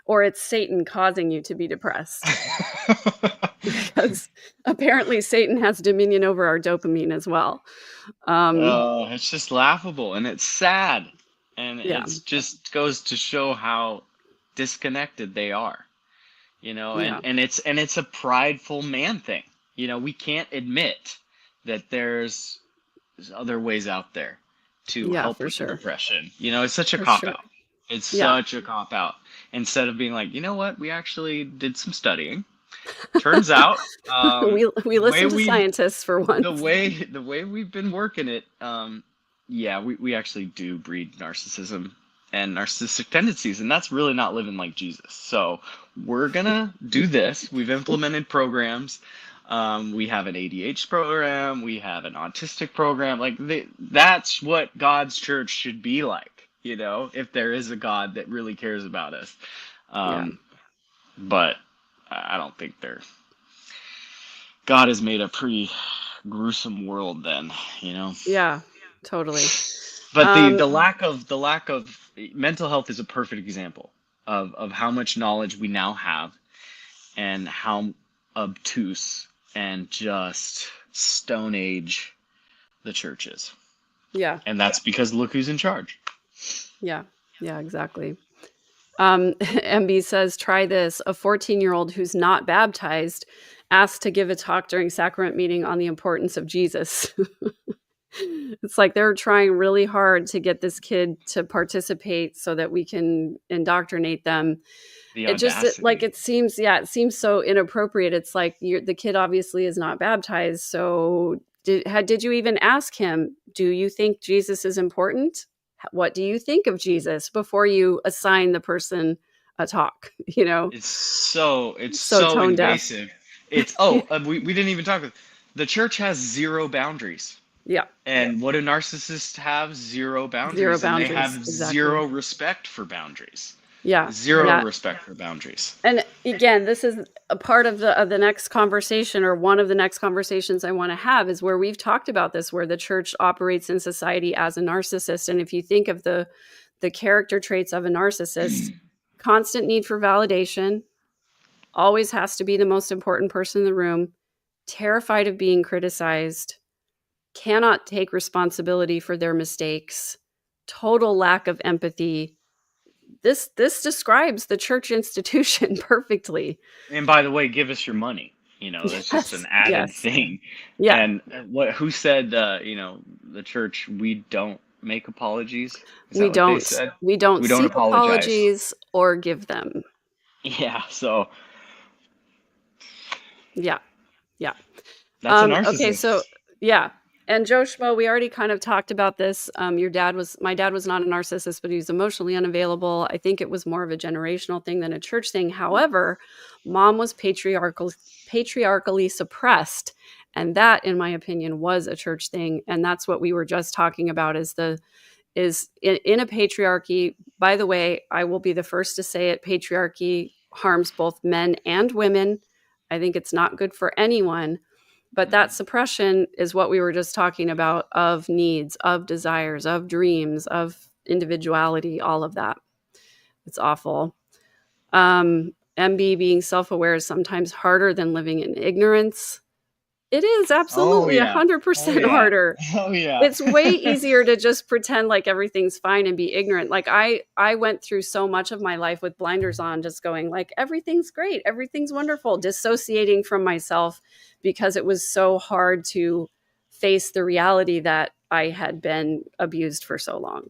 or it's Satan causing you to be depressed. Because apparently Satan has dominion over our dopamine as well. Oh, it's just laughable and it's sad. And Yeah, it's just goes to show how disconnected they are, yeah, and it's a prideful man thing. We can't admit that there's other ways out there to yeah, help for with the sure, depression. It's such a for cop sure. out. It's Yeah. such a cop out. Instead of being like, you know what, we actually did some studying. Turns out, We the way listen to we've scientists for the once. way the way we've been working it, yeah, we actually do breed narcissism and narcissistic tendencies, and that's really not living like Jesus. So we're gonna do this. We've implemented programs. We have an ADHD program. We have an autistic program. Like that's what God's church should be like. If there is a God that really cares about us. Yeah. But I don't think God has made a pretty gruesome world then, Yeah, totally. But the lack of mental health is a perfect example of how much knowledge we now have and how obtuse and just Stone Age the church is. Yeah. And that's because look who's in charge. Yeah. Yeah, exactly. MB says, try this. A 14-year-old who's not baptized asked to give a talk during sacrament meeting on the importance of Jesus. It's like they're trying really hard to get this kid to participate so that we can indoctrinate them. The Like audacity. it seems so inappropriate. It's like the kid obviously is not baptized. So did you even ask him, do you think Jesus is important? What do you think of Jesus before you assign the person a talk? It's So so tone deaf. invasive. We didn't even talk about the church has zero boundaries. Yeah, And what do narcissists have? Zero zero boundaries, and they boundaries. have Exactly. zero respect for boundaries. Yeah, Zero yeah. respect for boundaries. And again, this is a part of the next conversation, or one of the next conversations I want to have, is where we've talked about this, where the church operates in society as a narcissist. And if you think of the character traits of a narcissist, constant need for validation, always has to be the most important person in the room, terrified of being criticized, cannot take responsibility for their mistakes, total lack of empathy. This describes the church institution perfectly. And by the way, give us your money. That's just an Yes, added yes. thing. Yeah, And who said, the church, we don't make apologies? Is we that what they don't said? we don't We don't seek apologize. apologies or give them. Yeah, so Yeah, yeah. that's a Okay, so narcissist. yeah. And Joe Schmo, we already kind of talked about this. My dad was not a narcissist, but he was emotionally unavailable. I think it was more of a generational thing than a church thing. However, mom was patriarchally suppressed. And that, in my opinion, was a church thing. And that's what we were just talking about is in a patriarchy. By the way, I will be the first to say it. Patriarchy harms both men and women. I think it's not good for anyone. But that suppression is what we were just talking about, of needs, of desires, of dreams, of individuality, all of that. It's awful. MB, being self-aware is sometimes harder than living in ignorance. It is Oh absolutely yeah. Oh 100% yeah. harder. Oh yeah. It's way easier to just pretend like everything's fine and be ignorant. Like I went through so much of my life with blinders on, just going like, everything's great, everything's wonderful, dissociating from myself because it was so hard to face the reality that I had been abused for so long.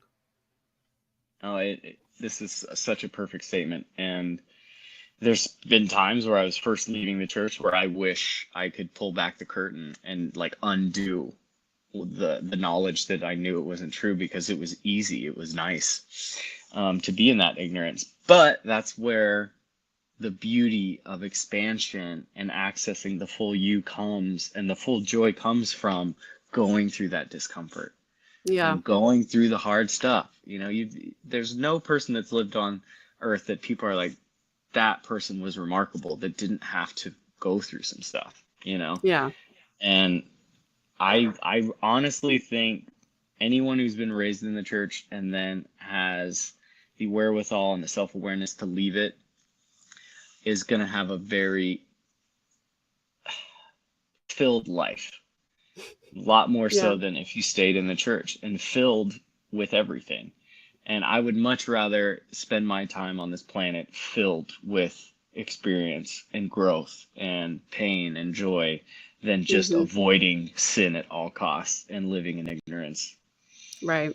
Oh, this is such a perfect statement. And there's been times where I was first leaving the church where I wish I could pull back the curtain and like undo the knowledge that I knew it wasn't true, because it was easy, it was nice to be in that ignorance. But that's where the beauty of expansion and accessing the full you comes, and the full joy comes from going through that discomfort. Yeah. and going through the hard stuff. There's no person that's lived on earth that people are like, that person was remarkable that didn't have to go through some stuff, Yeah. And I honestly think anyone who's been raised in the church and then has the wherewithal and the self-awareness to leave it is going to have a very filled life. A lot more so than if you stayed in the church, and filled with everything. And I would much rather spend my time on this planet filled with experience and growth and pain and joy than just avoiding sin at all costs and living in ignorance. Right.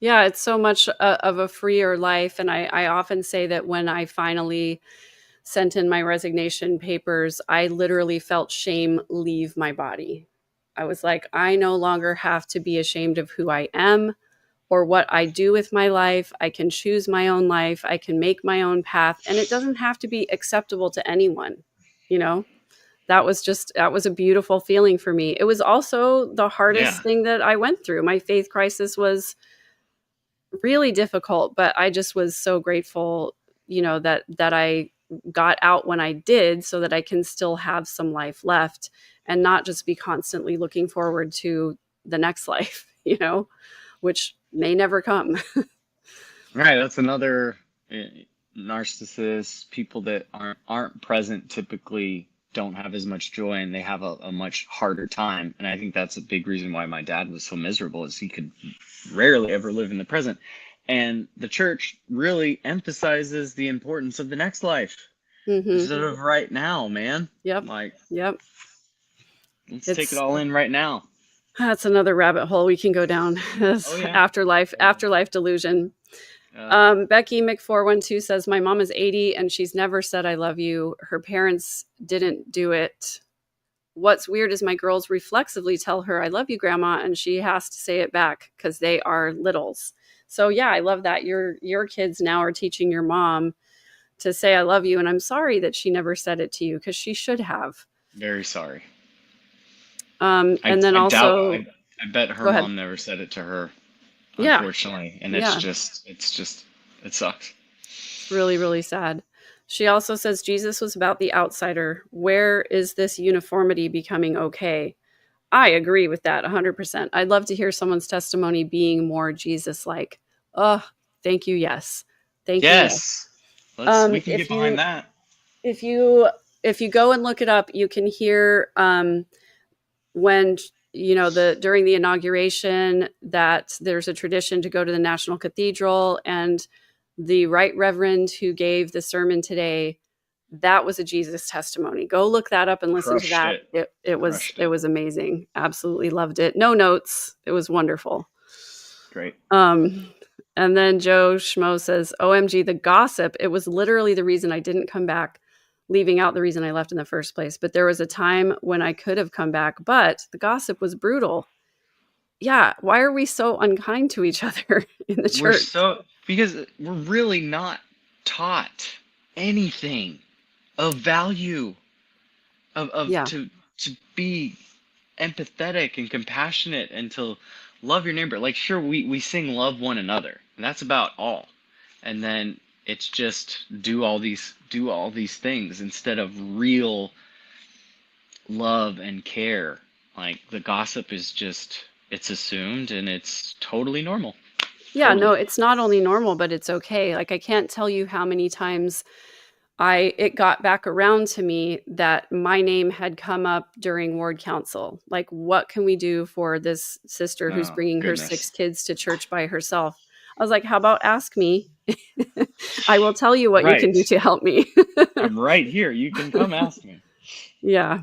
Yeah, it's so much of a freer life. And I often say that when I finally sent in my resignation papers, I literally felt shame leave my body. I was like, I no longer have to be ashamed of who I am or what I do with my life. I can choose my own life. I can make my own path. And it doesn't have to be acceptable to anyone. That was a beautiful feeling for me. It was also the hardest thing that I went through. My faith crisis was really difficult, but I just was so grateful, that I got out when I did, so that I can still have some life left and not just be constantly looking forward to the next life, which may never come. Right. That's another narcissist. People that aren't present typically don't have as much joy, and they have a much harder time. And I think that's a big reason why my dad was so miserable, is he could rarely ever live in the present. And the church really emphasizes the importance of the next life instead of right now, man. Yep. Yep. Let's take it all in right now. That's another rabbit hole we can go down. Afterlife delusion. Becky Mc412 says, my mom is 80 and she's never said I love you. Her parents didn't do it. What's weird is my girls reflexively tell her I love you, grandma, and she has to say it back because they are littles. So yeah, I love that your kids now are teaching your mom to say I love you, and I'm sorry that she never said it to you, because she should have. Very sorry. I bet her mom never said it to her, unfortunately. And it sucks. It's really, really sad. She also says Jesus was about the outsider. Where is this uniformity becoming okay? I agree with that 100%. I'd love to hear someone's testimony being more Jesus-like. Oh, thank you. Yes. Thank you. Yes. We can get behind that. If you go and look it up, you can hear when during the inauguration that there's a tradition to go to the National Cathedral, and the Right Reverend who gave the sermon today, that was a Jesus testimony. Go look that up and listen to that. It was amazing. Absolutely loved it. No notes. It was wonderful. Great. And then Joe Schmo says, OMG, the gossip. It was literally the reason I didn't come back, leaving out the reason I left in the first place. But there was a time when I could have come back, but the gossip was brutal. Yeah. Why are we so unkind to each other in the church? Because we're really not taught anything of value, to be empathetic and compassionate and to love your neighbor. Like, sure, we sing love one another, and that's about all. And then it's just do all these things instead of real love and care. Like, the gossip is just, it's assumed and it's totally normal. Yeah, no, it's not only normal, but it's okay. Like, I can't tell you how many times it got back around to me that my name had come up during ward council. Like, what can we do for this sister who's bringing her 6 kids to church by herself? I was like, how about ask me? I will tell you what you can do to help me. I'm right here. You can come ask me. Yeah.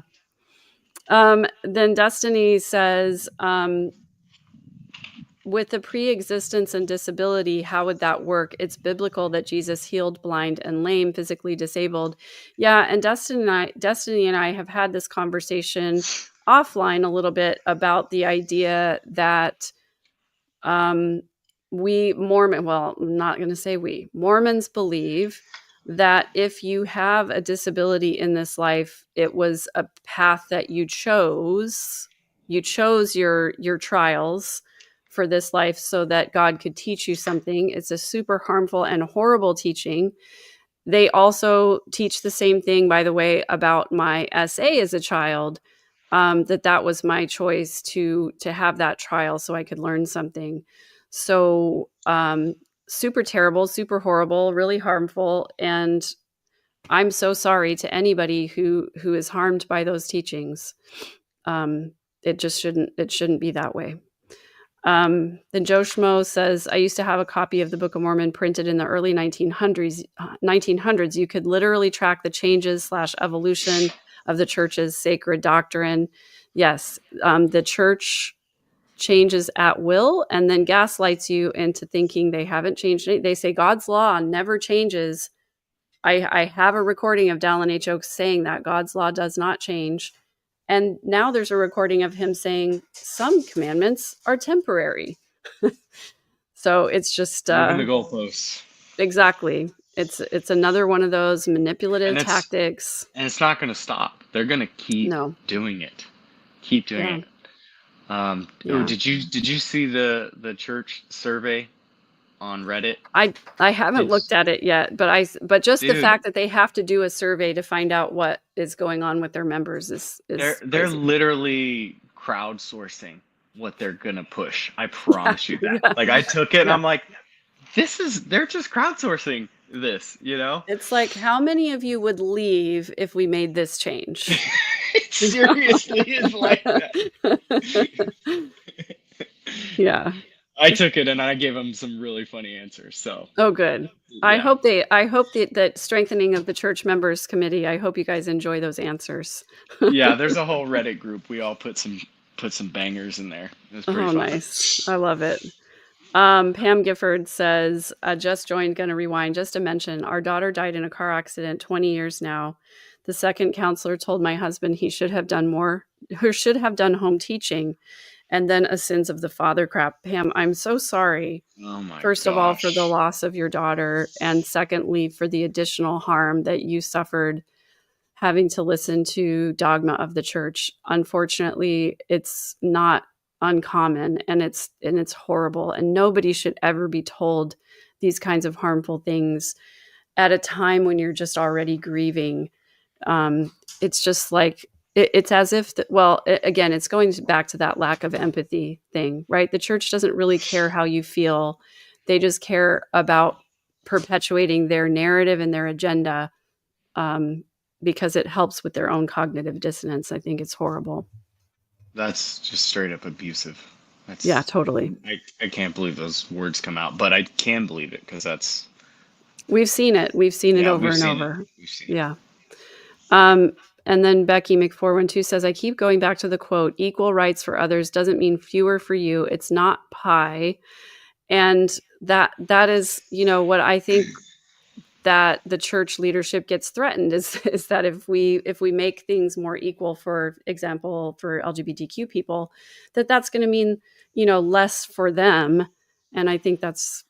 Then Destiny says, with the pre-existence and disability, how would that work? It's biblical that Jesus healed blind and lame, physically disabled. Yeah, and Destiny and I have had this conversation offline a little bit about the idea that Mormons believe that if you have a disability in this life, it was a path that you chose. You chose your trials for this life so that God could teach you something. It's a super harmful and horrible teaching. They also teach the same thing, by the way, about my SA as a child, that was my choice to have that trial so I could learn something. So super terrible, super horrible, really harmful. And I'm so sorry to anybody who is harmed by those teachings. It shouldn't be that way. Then Joe Schmo says, I used to have a copy of the Book of Mormon printed in the early 1900s. You could literally track the changes / evolution of the church's sacred doctrine. Yes, the church changes at will and then gaslights you into thinking they haven't changed it. They say God's law never changes. I have a recording of Dallin H. Oaks saying that God's law does not change. And now there's a recording of him saying some commandments are temporary. So it's just moving the goalposts. Exactly. It's another one of those manipulative tactics. And it's not going to stop. They're going to keep doing it. Keep doing it. Did you see the church survey on Reddit? I haven't looked at it yet, but just the fact that they have to do a survey to find out what is going on with their members is they're literally crowdsourcing what they're gonna push. I promise you that. Yeah. Like I took it and I'm like, they're just crowdsourcing this, you know? It's like, how many of you would leave if we made this change? It seriously is like that. Yeah. I took it and I gave them some really funny answers. So. Oh, good. Yeah. I hope that strengthening of the church members committee. I hope you guys enjoy those answers. Yeah, there's a whole Reddit group. We all put some bangers in there. It was pretty fun. Nice. I love it. Pam Gifford says, just joined, gonna rewind. Just to mention, our daughter died in a car accident 20 years now. The second counselor told my husband he should have done home teaching. And then a sins of the father crap. Pam, I'm so sorry. Oh my First of all, for the loss of your daughter. And secondly, for the additional harm that you suffered having to listen to dogma of the church. Unfortunately, it's not uncommon and it's horrible. And nobody should ever be told these kinds of harmful things at a time when you're just already grieving. It's just like, it's as if, again, it's going back to that lack of empathy thing, right? The church doesn't really care how you feel. They just care about perpetuating their narrative and their agenda because it helps with their own cognitive dissonance. I think it's horrible. That's just straight up abusive. Yeah, totally. I can't believe those words come out, but I can believe it because that's... We've seen it. We've seen it over and over. Yeah. And then Becky McForwin says, I keep going back to the quote, equal rights for others doesn't mean fewer for you. It's not pie. And that is, what I think that the church leadership gets threatened is that if we make things more equal, for example, for LGBTQ people, that's going to mean, less for them. And I think it's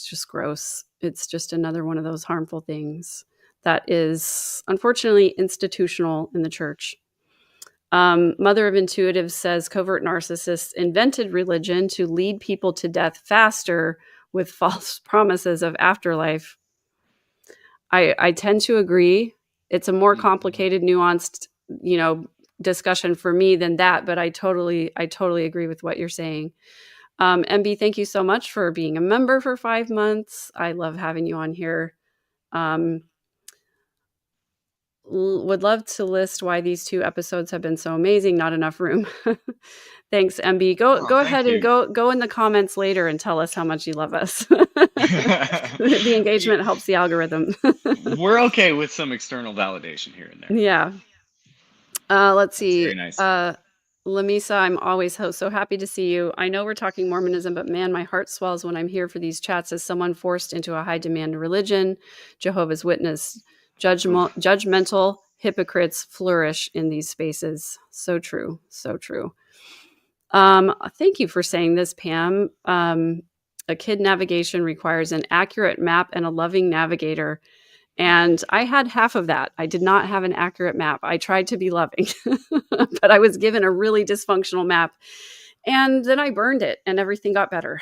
just gross. It's just another one of those harmful things that is unfortunately institutional in the church. Mother of Intuitive says covert narcissists invented religion to lead people to death faster with false promises of afterlife. I tend to agree. It's a more complicated, nuanced, discussion for me than that, but I totally agree with what you're saying. MB, thank you so much for being a member for 5 months. I love having you on here. Would love to list why these 2 episodes have been so amazing. Not enough room. Thanks, MB. Go ahead and go in the comments later and tell us how much you love us. The engagement helps the algorithm. We're okay with some external validation here and there. Yeah. Let's see. Very nice. Lamisa, I'm always so happy to see you. I know we're talking Mormonism, but man, my heart swells when I'm here for these chats as someone forced into a high demand religion. Jehovah's Witness. Judgmental hypocrites flourish in these spaces. So true. So true. Thank you for saying this, Pam. A kid navigation requires an accurate map and a loving navigator. And I had half of that. I did not have an accurate map. I tried to be loving, but I was given a really dysfunctional map. And then I burned it and everything got better.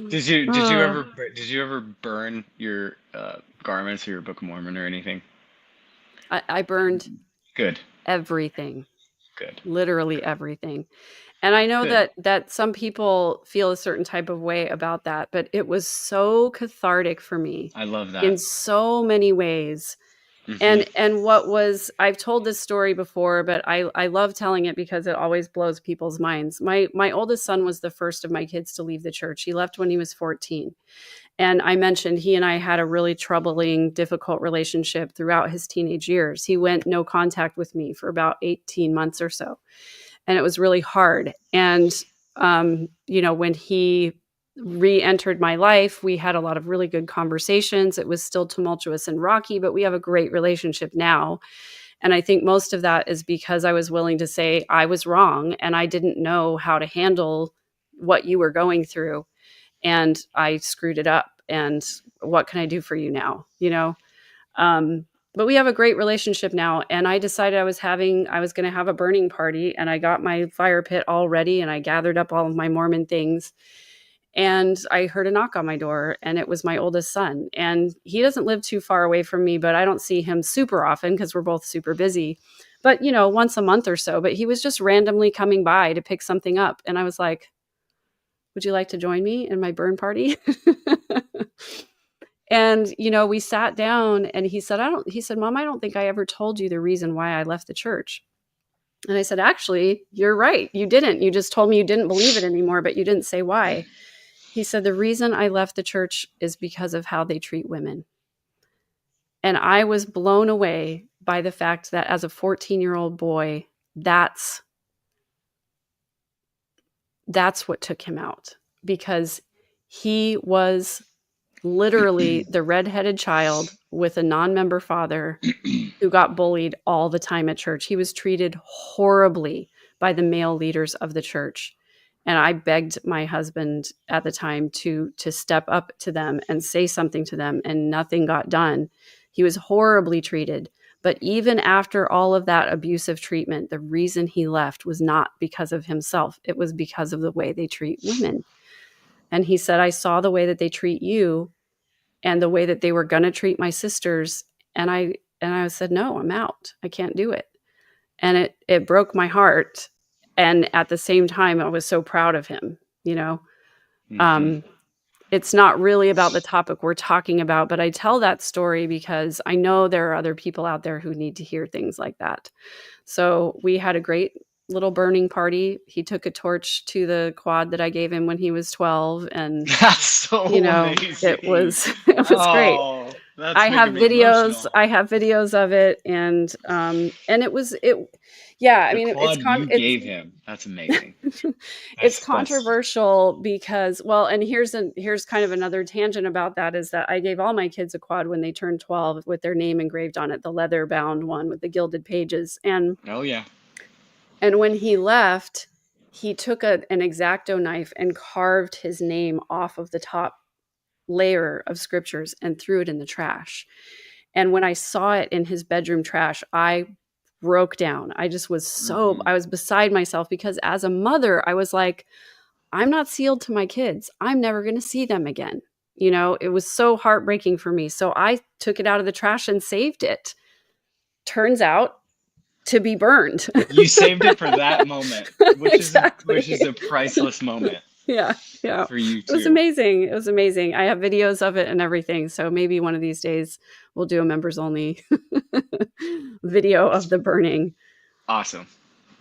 Did you ever burn your garments or your Book of Mormon or anything? I burned Good. everything, Good. literally everything. And I know Good. that some people feel a certain type of way about that, but it was so cathartic for me I love that. in so many ways. Mm-hmm. And what was, I've told this story before, but I love telling it because it always blows people's minds. My oldest son was the first of my kids to leave the church. He left when he was 14. And I mentioned he and I had a really troubling, difficult relationship throughout his teenage years. He went no contact with me for about 18 months or so. And it was really hard. And, when he re-entered my life, we had a lot of really good conversations. It was still tumultuous and rocky, but we have a great relationship now. And I think most of that is because I was willing to say I was wrong and I didn't know how to handle what you were going through. And I screwed it up. And what can I do for you now? But we have a great relationship now. And I decided I was going to have a burning party, and I got my fire pit all ready and I gathered up all of my Mormon things. And I heard a knock on my door, and it was my oldest son. And he doesn't live too far away from me, but I don't see him super often because we're both super busy. But, once a month or so. But he was just randomly coming by to pick something up. And I was like, would you like to join me in my burn party? And, we sat down and he said, Mom, I don't think I ever told you the reason why I left the church. And I said, actually, you're right. You didn't. You just told me you didn't believe it anymore, but you didn't say why. He said, the reason I left the church is because of how they treat women. And I was blown away by the fact that as a 14-year-old boy, that's what took him out, because he was literally the redheaded child with a non-member father who got bullied all the time at church. He was treated horribly by the male leaders of the church. And I begged my husband at the time to step up to them and say something to them, and nothing got done. He was horribly treated. But even after all of that abusive treatment, the reason he left was not because of himself. It was because of the way they treat women. And he said, I saw the way that they treat you and the way that they were going to treat my sisters. And I said, no, I'm out. I can't do it. And it broke my heart. And at the same time, I was so proud of him, Mm-hmm. It's not really about the topic we're talking about, but I tell that story because I know there are other people out there who need to hear things like that. So we had a great little burning party. He took a torch to the quad that I gave him when he was 12. And, That's so amazing. it was great. That's I have making me emotional. videos of it. And yeah, I mean, quad you gave him. That's amazing. It's controversial because, well, and here's kind of another tangent about that, is that I gave all my kids a quad when they turned 12 with their name engraved on it, the leather bound one with the gilded pages. And oh yeah. And when he left, he took an X-Acto knife and carved his name off of the top layer of scriptures and threw it in the trash. And when I saw it in his bedroom trash, I broke down. I just was I was beside myself, because as a mother, I was like, I'm not sealed to my kids. I'm never going to see them again. It was so heartbreaking for me. So I took it out of the trash and saved it. Turns out to be burned. You saved it for that moment, which exactly. is a priceless moment. Yeah. For you too. It was amazing. I have videos of it and everything. So maybe one of these days we'll do a members only video of the burning. Awesome.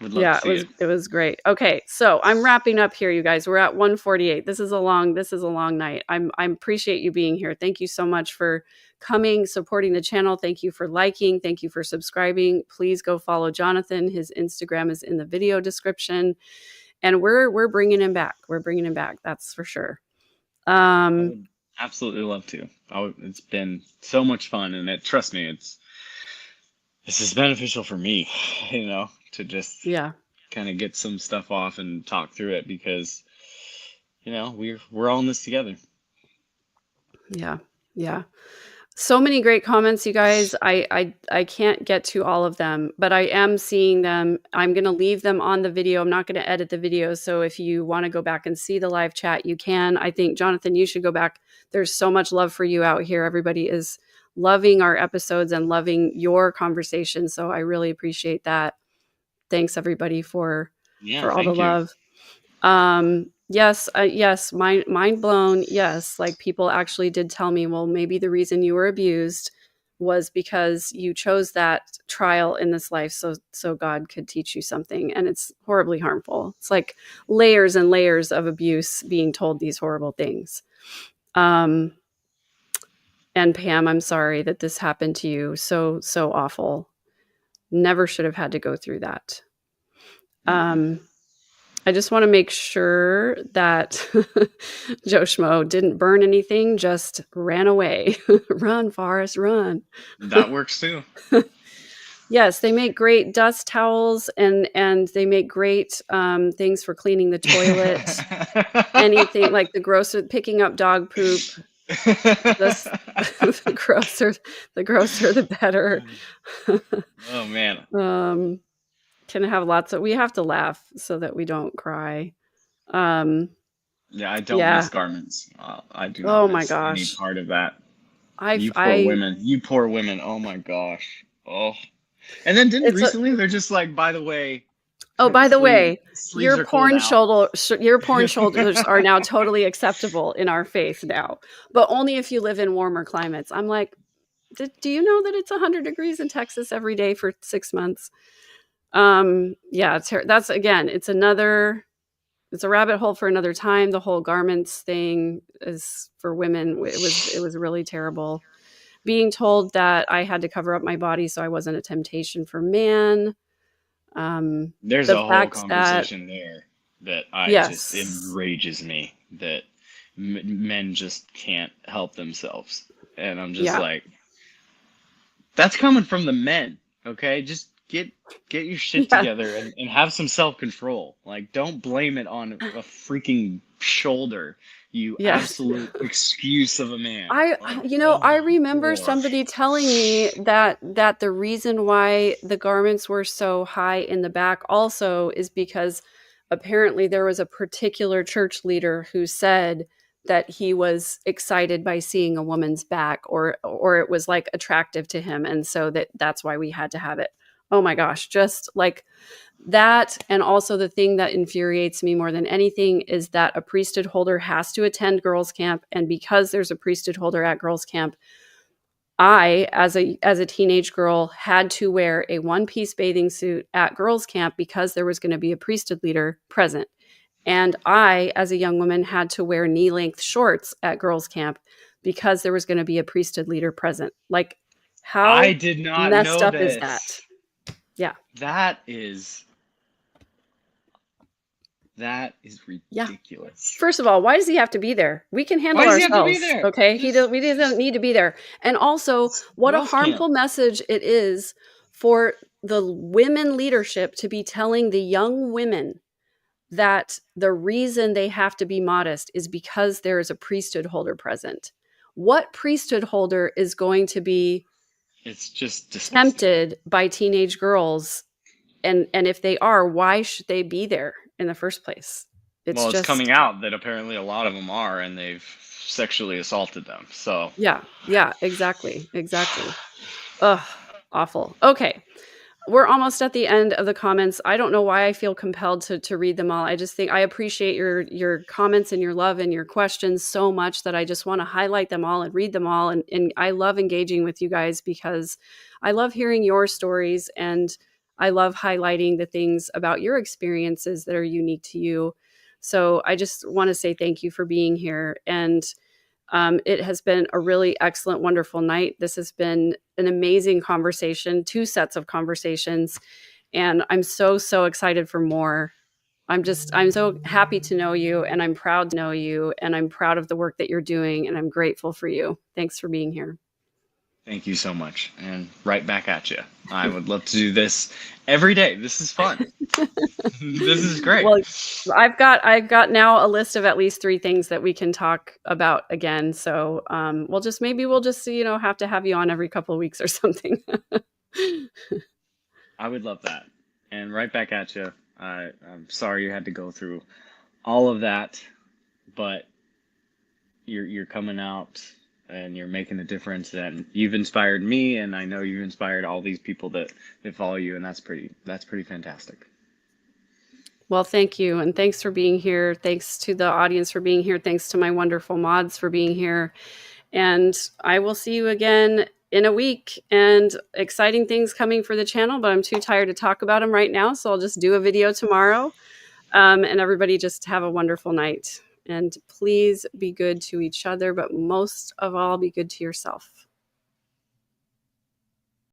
Would love to see it was great. Okay, so I'm wrapping up here, you guys. We're at 1:48. This is a long night. I appreciate you being here. Thank you so much for coming, supporting the channel. Thank you for liking. Thank you for subscribing. Please go follow Johnathan. His Instagram is in the video description, and we're bringing him back. That's for sure. I would absolutely love to. It's been so much fun, and trust me, this is beneficial for me, to just kind of get some stuff off and talk through it, because, we're all in this together. Yeah. So many great comments, you guys. I can't get to all of them, but I am seeing them. I'm going to leave them on the video. I'm not going to edit the video. So if you want to go back and see the live chat, you can. I think, Johnathan, you should go back. There's so much love for you out here. Everybody is loving our episodes and loving your conversation. So I really appreciate that. Thanks, everybody, for all the love. Yes, mind blown. Yes, like people actually did tell me, well, maybe the reason you were abused was because you chose that trial in this life so God could teach you something, and it's horribly harmful. It's like layers and layers of abuse being told these horrible things. And Pam, I'm sorry that this happened to you. So awful. Never should have had to go through that. I just want to make sure that Joe Schmo didn't burn anything, just ran away. Run, Forrest, run. That works too. Yes, they make great dust towels and they make great things for cleaning the toilet. Anything like the grosser, picking up dog poop. The grosser, the better. Oh man. Can have lots of, we have to laugh so that we don't cry. Yeah, I don't miss garments. I do not miss any part of that. You poor women. Oh my gosh. Oh. And then recently they're just like, by the way. Oh, by the way, your porn shoulders are now totally acceptable in our faith now, but only if you live in warmer climates. I'm like, do you know that it's 100 degrees in Texas every day for 6 months? Yeah, that's again, it's a rabbit hole for another time. The whole garments thing is for women. It was really terrible. Being told that I had to cover up my body so I wasn't a temptation for man. There's a whole conversation there that just enrages me, that men just can't help themselves. And I'm just like, that's coming from the men. Okay. Just get your shit together and have some self-control. Like, don't blame it on a freaking shoulder, you absolute excuse of a man. I remember somebody telling me that the reason why the garments were so high in the back also is because apparently there was a particular church leader who said that he was excited by seeing a woman's back, or it was like attractive to him, and so that's why we had to have it. Oh my gosh, just like that. And also the thing that infuriates me more than anything is that a priesthood holder has to attend girls' camp. And because there's a priesthood holder at girls' camp, I, as a teenage girl, had to wear a one-piece bathing suit at girls' camp because there was going to be a priesthood leader present. And I, as a young woman, had to wear knee-length shorts at girls' camp because there was going to be a priesthood leader present. Like, how I did not messed know up this. is that? Yeah. That is ridiculous. First of all, why does he have to be there? We can handle ourselves. Okay. He doesn't need to be there. And also, what a harmful message it is for the women leadership to be telling the young women that the reason they have to be modest is because there is a priesthood holder present. What priesthood holder is going to be tempted by teenage girls? And if they are, why should they be there in the first place? It's coming out that apparently a lot of them are, and they've sexually assaulted them. So yeah, exactly. Ugh, awful. Okay, we're almost at the end of the comments. I don't know why I feel compelled to read them all. I just think I appreciate your comments and your love and your questions so much that I just want to highlight them all and read them all. And I love engaging with you guys because I love hearing your stories, and I love highlighting the things about your experiences that are unique to you. So I just want to say thank you for being here. And it has been a really excellent, wonderful night. This has been an amazing conversation, 2 sets of conversations. And I'm so excited for more. I'm so happy to know you, and I'm proud to know you, and I'm proud of the work that you're doing, and I'm grateful for you. Thanks for being here. Thank you so much. And right back at you. I would love to do this every day. This is fun. This is great. Well, I've got now a list of at least 3 things that we can talk about again. So we'll just have to have you on every couple of weeks or something. I would love that. And right back at you. I'm sorry you had to go through all of that, but you're coming out and you're making a difference, and you've inspired me, and I know you've inspired all these people that follow you, and that's pretty fantastic. Well, thank you. And thanks for being here. Thanks to the audience for being here. Thanks to my wonderful mods for being here. And I will see you again in a week, and exciting things coming for the channel, but I'm too tired to talk about them right now. So I'll just do a video tomorrow. And everybody just have a wonderful night. And please be good to each other, but most of all, be good to yourself.